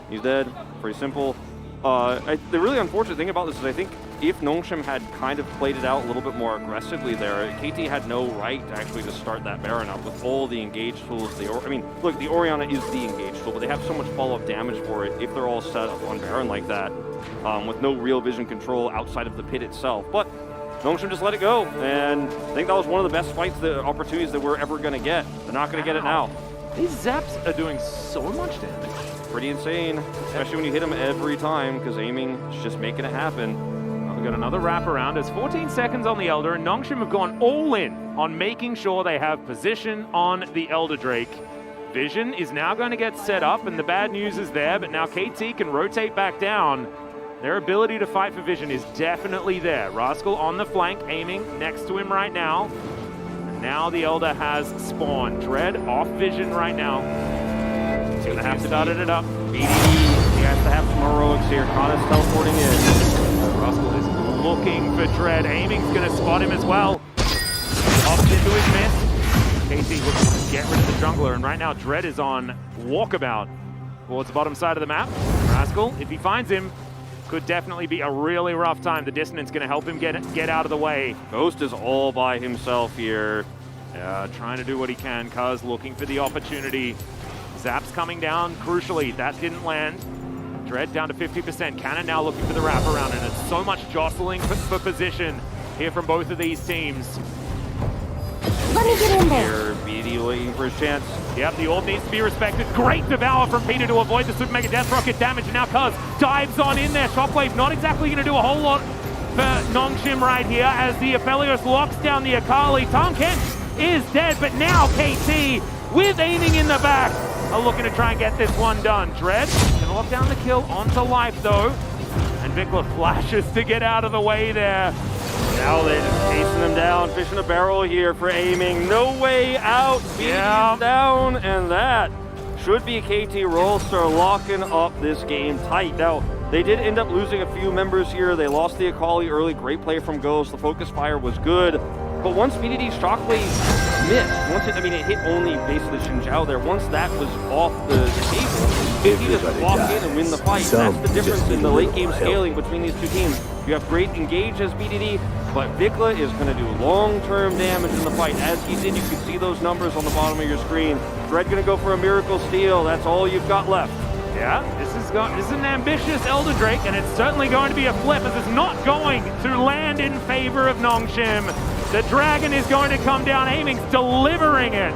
He's dead. Pretty simple. The really unfortunate thing about this is I think if Nongshim had kind of played it out a little bit more aggressively there, KT had no right to actually just start that Baron up with all the engage tools. I mean, look, the Orianna is the engage tool, but they have so much follow-up damage for it if they're all set up on Baron like that, with no real vision control outside of the pit itself. But Nongshim just let it go, and I think that was one of the best fights, the opportunities that we're ever going to get. They're not going to get it now. These zaps are doing so much damage. Pretty insane, especially when you hit them every time, because aiming is just making it happen. We've got another wraparound. There's 14 seconds on the Elder, and Nongshim have gone all in on making sure they have position on the Elder Drake. Vision is now going to get set up, and the bad news is there, but now KT can rotate back down. Their ability to fight for Vision is definitely there. Rascal on the flank, aiming next to him right now. And now the Elder has spawned. Dread off Vision right now. He's going to have to start it up. BDD, he has to have some heroics here. Kana's teleporting in. Rascal is looking for Dread. Aiming's going to spot him as well. Opts into his miss. KT looking to get rid of the jungler, and right now Dread is on walkabout towards the bottom side of the map. Rascal, if he finds him, could definitely be a really rough time. The dissonance going to help him get out of the way. Ghost is all by himself here. Yeah, trying to do what he can. Kuz looking for the opportunity. Zaps coming down, crucially, that didn't land. Dread down to 50%. Cannon now looking for the wraparound, and it's so much jostling for position here from both of these teams. Let me get in there. Here, BD waiting for his chance. Yep, the orb needs to be respected. Great devour from Peter to avoid the Super Mega Death Rocket damage, and now Kuz dives on in there. Shockwave not exactly going to do a whole lot for Nongshim right here as the Aphelios locks down the Akali. Tahm Kench is dead, but now KT with aiming in the back are looking to try and get this one done. Dread can lock down the kill onto life though, and Vikla flashes to get out of the way there. Now they're just chasing him down, fishing a barrel here for aiming. No way out. BD's down, and that should be KT Rolster locking up this game tight. Now, they did end up losing a few members here. They lost the Akali early. Great play from Ghost. The focus fire was good. But once BDD's Shockwave missed, it hit only basically Xin Zhao there. Once that was off the table, he just walk in and win the fight. That's the difference in the late game scaling between these two teams. You have great engage as BDD, but Vikla is going to do long-term damage in the fight. As he did, you can see those numbers on the bottom of your screen. Dread going to go for a Miracle Steal. That's all you've got left. Yeah, this is an ambitious Elder Drake, and it's certainly going to be a flip as it's not going to land in favor of Nongshim. The Dragon is going to come down, aiming, delivering it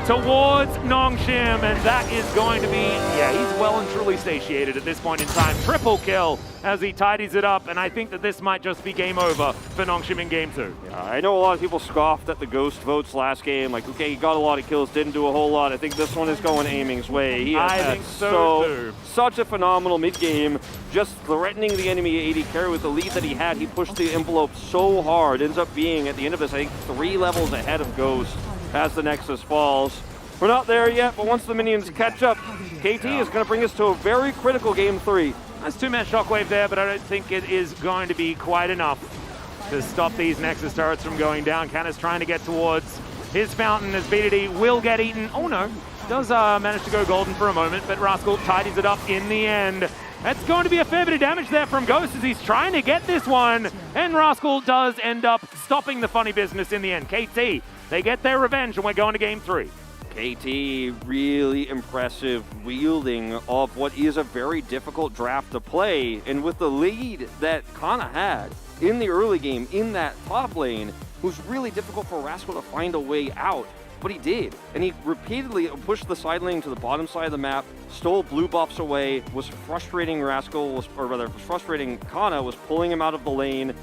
towards Nongshim, and that is going to be, he's well and truly satiated at this point in time. Triple kill as he tidies it up, and I think that this might just be game over for Nongshim in game 2. I know a lot of people scoffed at the Ghost votes last game, like, okay, he got a lot of kills, didn't do a whole lot. I think this one is going Aiming's way. He has I think so too. Such a phenomenal mid-game, just threatening the enemy AD carry with the lead that he had. He pushed the envelope so hard, ends up being, at the end of this, I think 3 levels ahead of Ghost as the Nexus falls. We're not there yet, but once the minions catch up, KT is going to bring us to a very critical game 3. That's 2-man Shockwave there, but I don't think it is going to be quite enough to stop these Nexus turrets from going down. Canna's trying to get towards his fountain as BDD will get eaten. Oh no, does manage to go golden for a moment, but Rascal tidies it up in the end. That's going to be a fair bit of damage there from Ghost as he's trying to get this one, and Rascal does end up stopping the funny business in the end. KT, they get their revenge, and we're going to game 3. KT, really impressive wielding of what is a very difficult draft to play. And with the lead that Kana had in the early game in that top lane, it was really difficult for Rascal to find a way out. But he did. And he repeatedly pushed the side lane to the bottom side of the map, stole blue buffs away, was frustrating Rascal, or rather, was frustrating Kana, was pulling him out of the lane,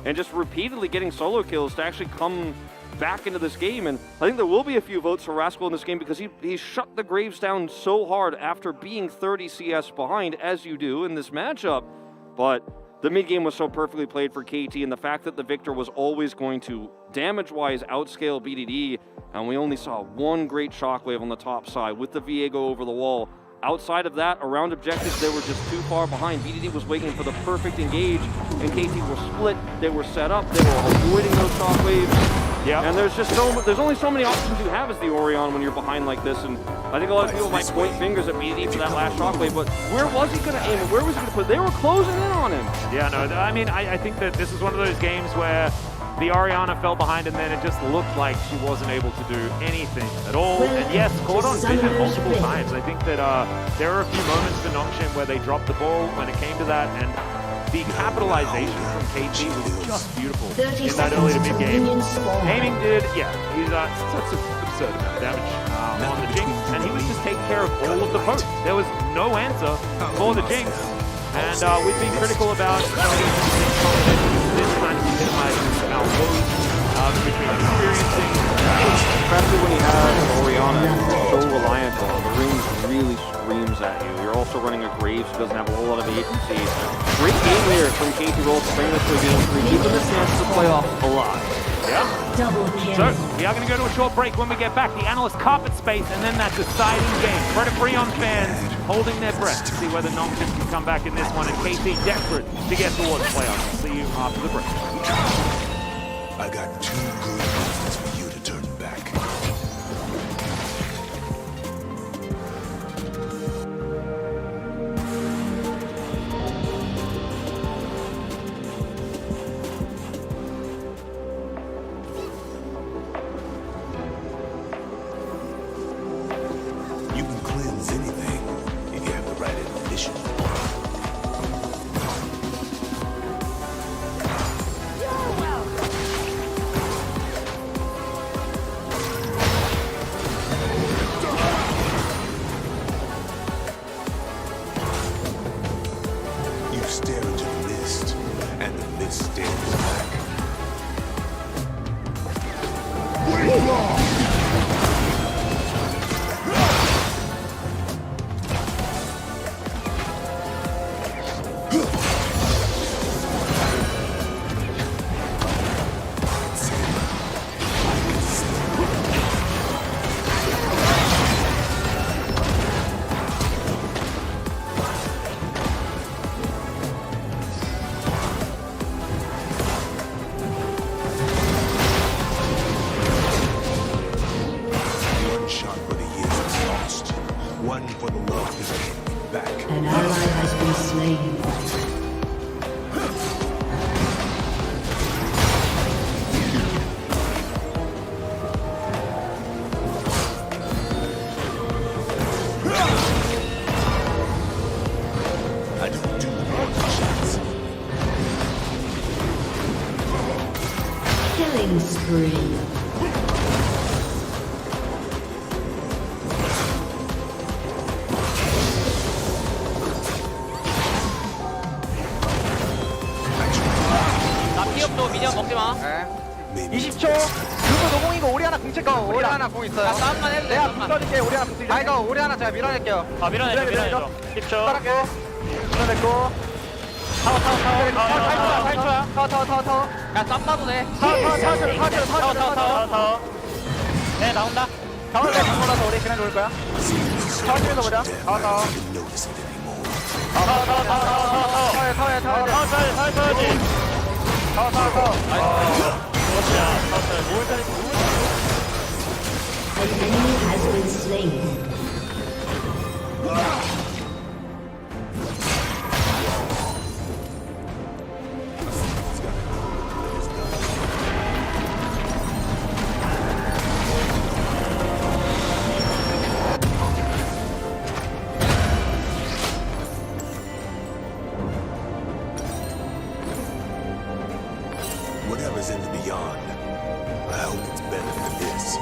and just repeatedly getting solo kills to actually come back into this game. And I think there will be a few votes for Rascal in this game because he shut the Graves down so hard after being 30 CS behind, as you do in this matchup. But the mid game was so perfectly played for KT, and the fact that the Victor was always going to damage-wise outscale BDD, and we only saw one great Shockwave on the top side with the Viego over the wall. Outside of that, around objectives, they were just too far behind. BDD was waiting for the perfect engage, and KT were split. They were set up. They were avoiding those Shockwaves. Yeah. And there's only so many options you have as the Orion when you're behind like this. And I think a lot of people might point fingers at BD for that last shockwave, but where was he going to aim? Where was he going to put? They were closing in on him. Yeah, no, I mean, I think that this is one of those games where the Oriana fell behind and then it just looked like she wasn't able to do anything at all. Well, And yes, caught on vision Summoner's multiple Rift. times. I think that there are a few moments for Nongshim where they dropped the ball when it came to that, and the capitalization from KT was just beautiful 30 in that early to seconds mid till game. minions spawn. Aiming did, yeah, he's such an absurd amount of damage on the Jinx, and he was just taking care of all of the pokes. There was no answer for the Jinx, and we've been critical about this kind of epitomizes our woes, which we've been experiencing. Especially when you have Oriana so reliant on the rings really screams at you. You're also running a Graves who doesn't have a whole lot of agency. Great game here from KT Rolls to bring this to a game 3, keeping the chance to playoffs alive. Yeah. Double kill. So, we are going to go to a short break. When we get back, the analyst carpet space, and then that deciding game. Predatorion fans holding their breath to see whether Nongshim can come back in this one, and KT desperate to get towards playoffs. See you after the break. I got 2 good reasons for you to turn back. You can cleanse anything if you have the right ammunition. You stare into the mist, and the mist stares back. One shot for the years lost, one for the love of getting back. An ally has been slain. I don't do one shots. Killing spree. 나 피업도 미니언 먹지 마. Maybe 20초. 그거 노공이고 우리 하나 궁책거 우리 하나 궁 있어요. 싸움만 해도 돼. 내가 싸움만. 밀어줄게. 우리 하나 궁 아 이거 우리 하나 제가 밀어낼게요. 아 밀어내줘 밀어내줘. 10초. 따라게. 밀어냈고. 타워. 탈출야. 타워. 야 쌈바도 돼. 타워. 네 나온다. 타워 내가 잡고나서 우리 그냥 놓을 거야. 타워 찍어서 보자. 타워. didn't notice it anymore. An enemy has been slain. Whatever's in the beyond, I hope it's better than this.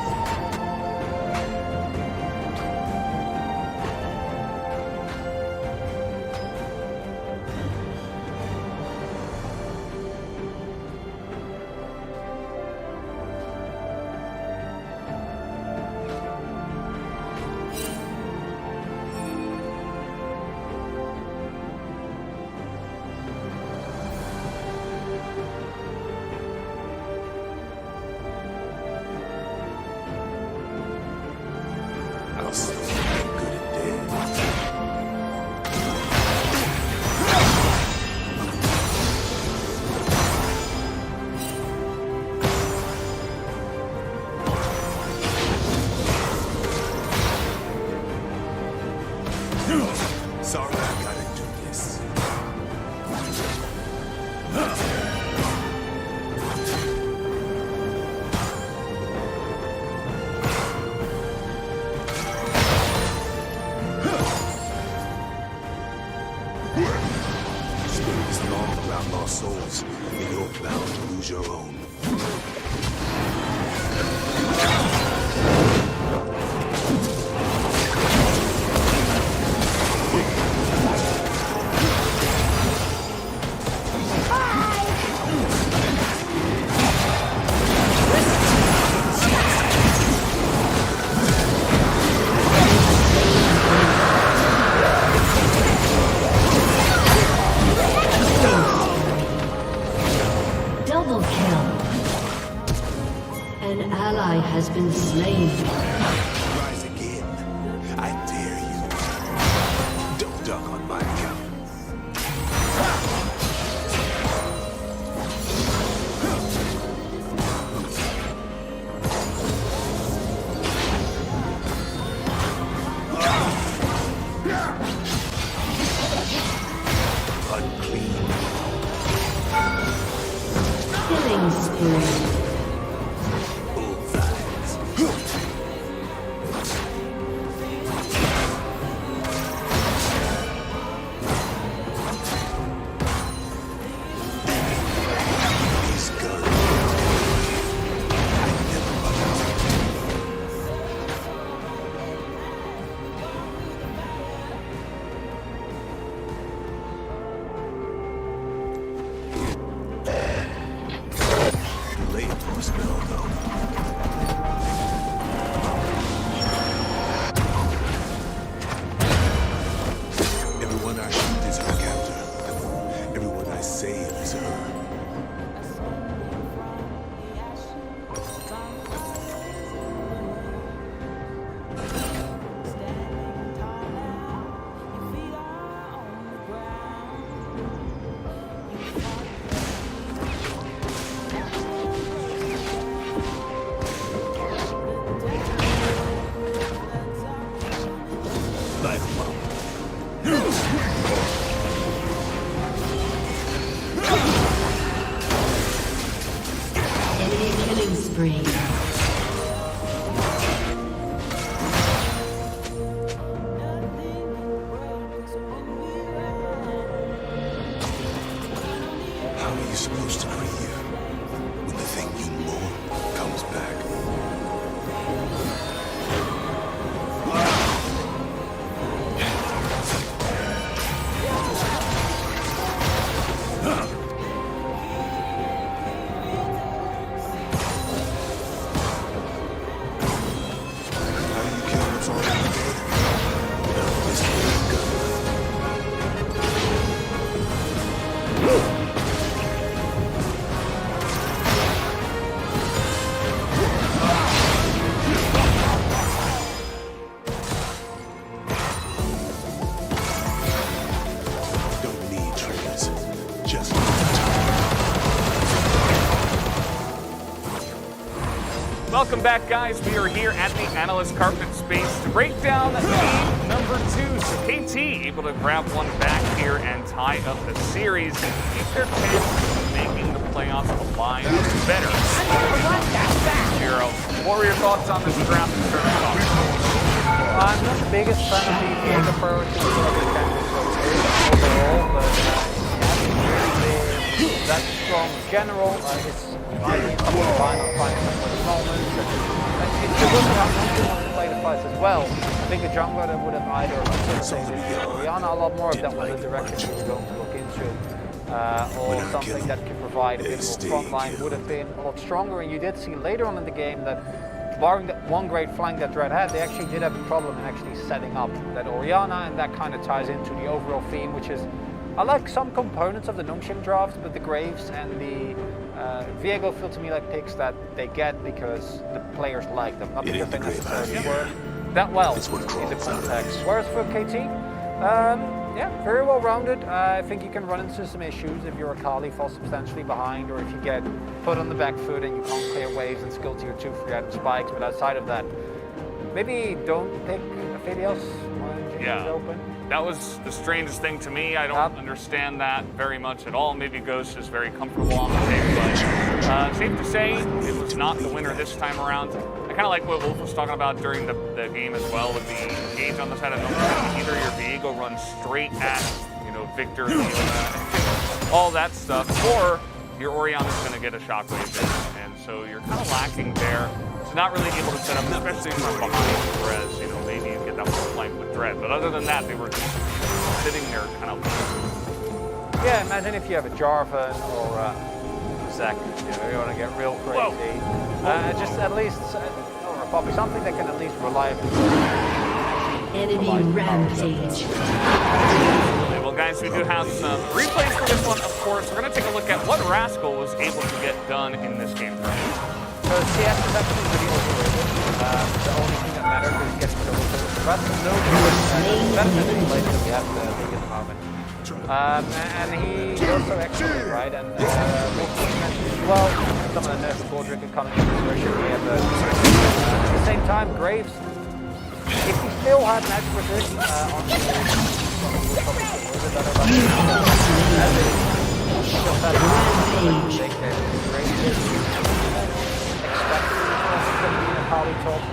choose your own. Double kill. An ally has been slain. Rise again. I dare you. Don't duck on my account. Unclean. Killing spree. Bullseyes. These guns. I never run out. Late for a spell, though. Everyone I shoot is her captor. Everyone I save is her. Life bomb. Enemy killing spree. How are you supposed to grieve when the thing you mourn comes back? How do you kill what's already dead? No, this ain't good. Don't need triggers, just Welcome back, guys. We are here at the Analyst Carpet Space to break down game number 2. So KT able to grab one back here and tie up the series and keep their chance of making the playoffs alive better. Zero. What were your thoughts on this draft and starting off? I'm not the biggest fan of the Viego priority overall, but that strong general. It's fine for the moment. It's good to have to play the fights as well. I think a jungler that would have either Orianna, a lot more of that was a direction we were going to look into. Or something that could provide a bit more front line would have been a lot stronger. And you did see later on in the game that, barring that one great flank that Red had, they actually did have a problem in actually setting up that Orianna, and that kind of ties into the overall theme, which is, I like some components of the Nongshim drafts, but the Graves and the Viego feel to me like picks that they get because the players like them, not because they necessarily work that well in the context. Whereas for KT, yeah, very well rounded. I think you can run into some issues if your Akali falls substantially behind, or if you get put on the back foot and you can't clear waves and skill tier 2 for your spikes. But outside of that, maybe don't pick Aphelios when Jinx is open. That was the strangest thing to me. I don't understand that very much at all. Maybe Ghost is very comfortable on the tape, but safe to say it was not the winner this time around. I kind of like what Wolf was talking about during the game as well, with the engage on the side of Nongshim. Either your Viego runs straight at, Victor, Leona, all that stuff, or your Orion is going to get a shockwave in, and so you're kind of lacking there. So not really able to set up, especially from behind, whereas, you know, maybe you get that one flank with Dread. But other than that, they were just sitting there kind of... Yeah, imagine if you have a Jarvan or a Zek, you want to get real crazy. Just at least, or a Poppy, something that can at least reliably... Enemy rampage. Well, guys, we do have some replays for this one, of course. We're going to take a look at what Rascal was able to get done in this game. So CS is actually pretty overrated. The only thing that matters is getting rid of the rest of no benefit in place that we have to take at the moment. And he goes so excellent, right? And well, some of the nerfs of Goldrick and coming into pressure here, but at the same time, Graves, if he still had an extra hit on the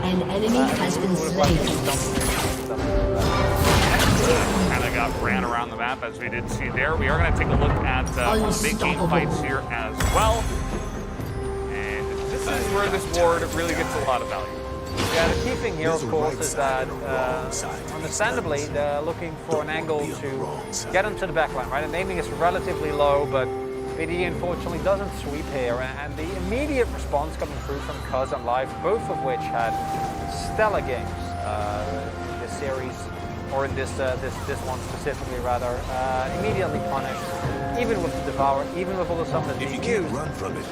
An enemy has been slain. Kind of got ran around the map, as we did see there. We are going to take a look at one of the big game fights here as well. And this is where this ward really gets a lot of value. Yeah, the key thing here, of course, is that, understandably, they're looking for an angle to get into the backline, right? And aiming is relatively low, but BDE unfortunately doesn't sweep here. And the immediate response coming through from Cuz and Live, both of which had stellar games in this series, or in this one specifically, rather, immediately punished, even with the Devour, even with all the stuff that they use.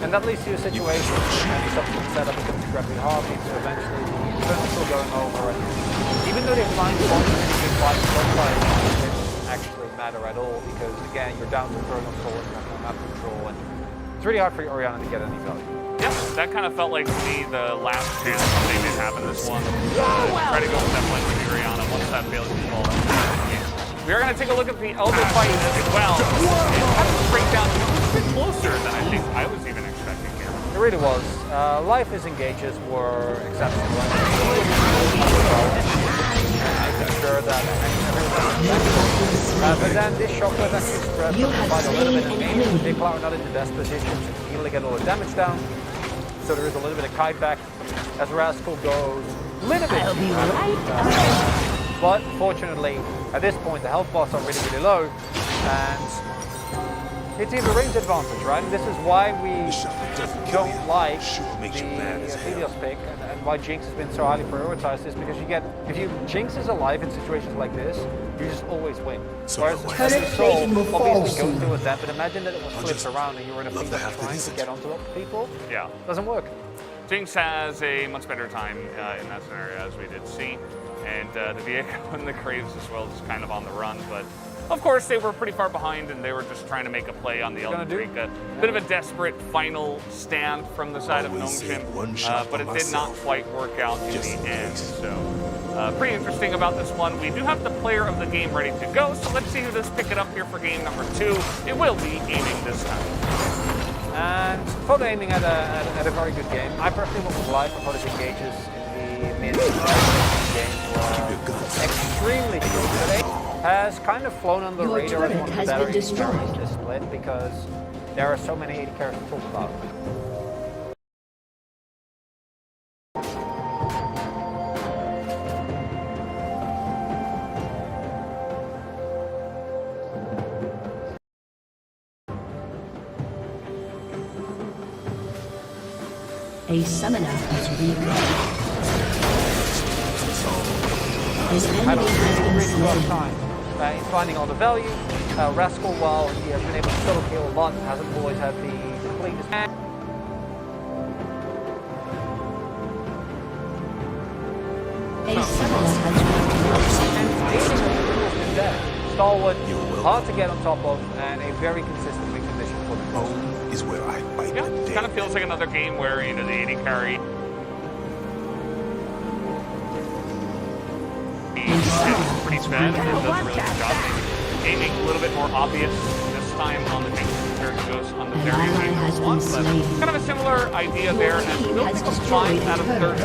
And that leads to a situation, and the subsequent setup becomes incredibly hard, because eventually the Infernal's still going over, and even though they find one really good fight, it doesn't actually matter at all, because again, you're down to Infernal Soul and you have no map control, and it's really hard for Orianna to get any value. Yeah, that kind of felt like to me the last chance they did have in this one. Try to go with that flank with Orianna once that fails to fall. We are going to take a look at the Elder fight as well. It kind of break down a bit closer than I think I was even expecting here. It really was. Life's engages were exceptional. Making sure that everyone but then this shockwave actually spread quite a little bit in game. They are not in the best position to immediately get all the damage down. So there is a little bit of kite back as Rascal goes a little bit. But fortunately, at this point, the health bars are really, really low, and it's either range advantage, right? And this is why we don't like the Helios pick, and why Jinx has been so highly prioritized, is because you get, if you Jinx is alive in situations like this, you just always win. Whereas the Soul obviously goes through with that, but imagine that it was flipped around and you were in a field trying to get onto people. Yeah. Doesn't work. Jinx has a much better time in that scenario, as we did see. And the Viego and the Graves as well, just kind of on the run. But of course, they were pretty far behind, and they were just trying to make a play on the Elden Creek. A bit of a desperate final stand from the side of Gnome, but it did not quite work out in the end. So pretty interesting about this one. We do have the player of the game ready to go, so let's see who does pick it up here for game number 2. It will be aiming this time. And for the aiming at a very good game. I personally went with Life. I thought his engages in the mid game were extremely good today. Has kind of flown on the radar as one of the better 80 carries this split, because there are so many 80 carries to talk about. A summoner has reconnected. His enemy has been slain. In finding all the value, Rascal, while he has been able to solo kill a lot, hasn't always had the completeness. A summoner has reconnected. Stalwart, hard to get on top of, and a very consistent win condition for the Home is where I bite Yeah, it kind of feels like another game where, you know, the 80 carry is pretty fed. It does a really good job. Aiming a little bit more obvious this time on the Jinx compared to Ghost on the Zarya game one, but kind of a similar idea there, and building a 5 out of 13,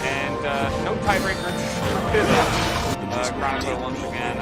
and no tiebreaker. Chronicle once again.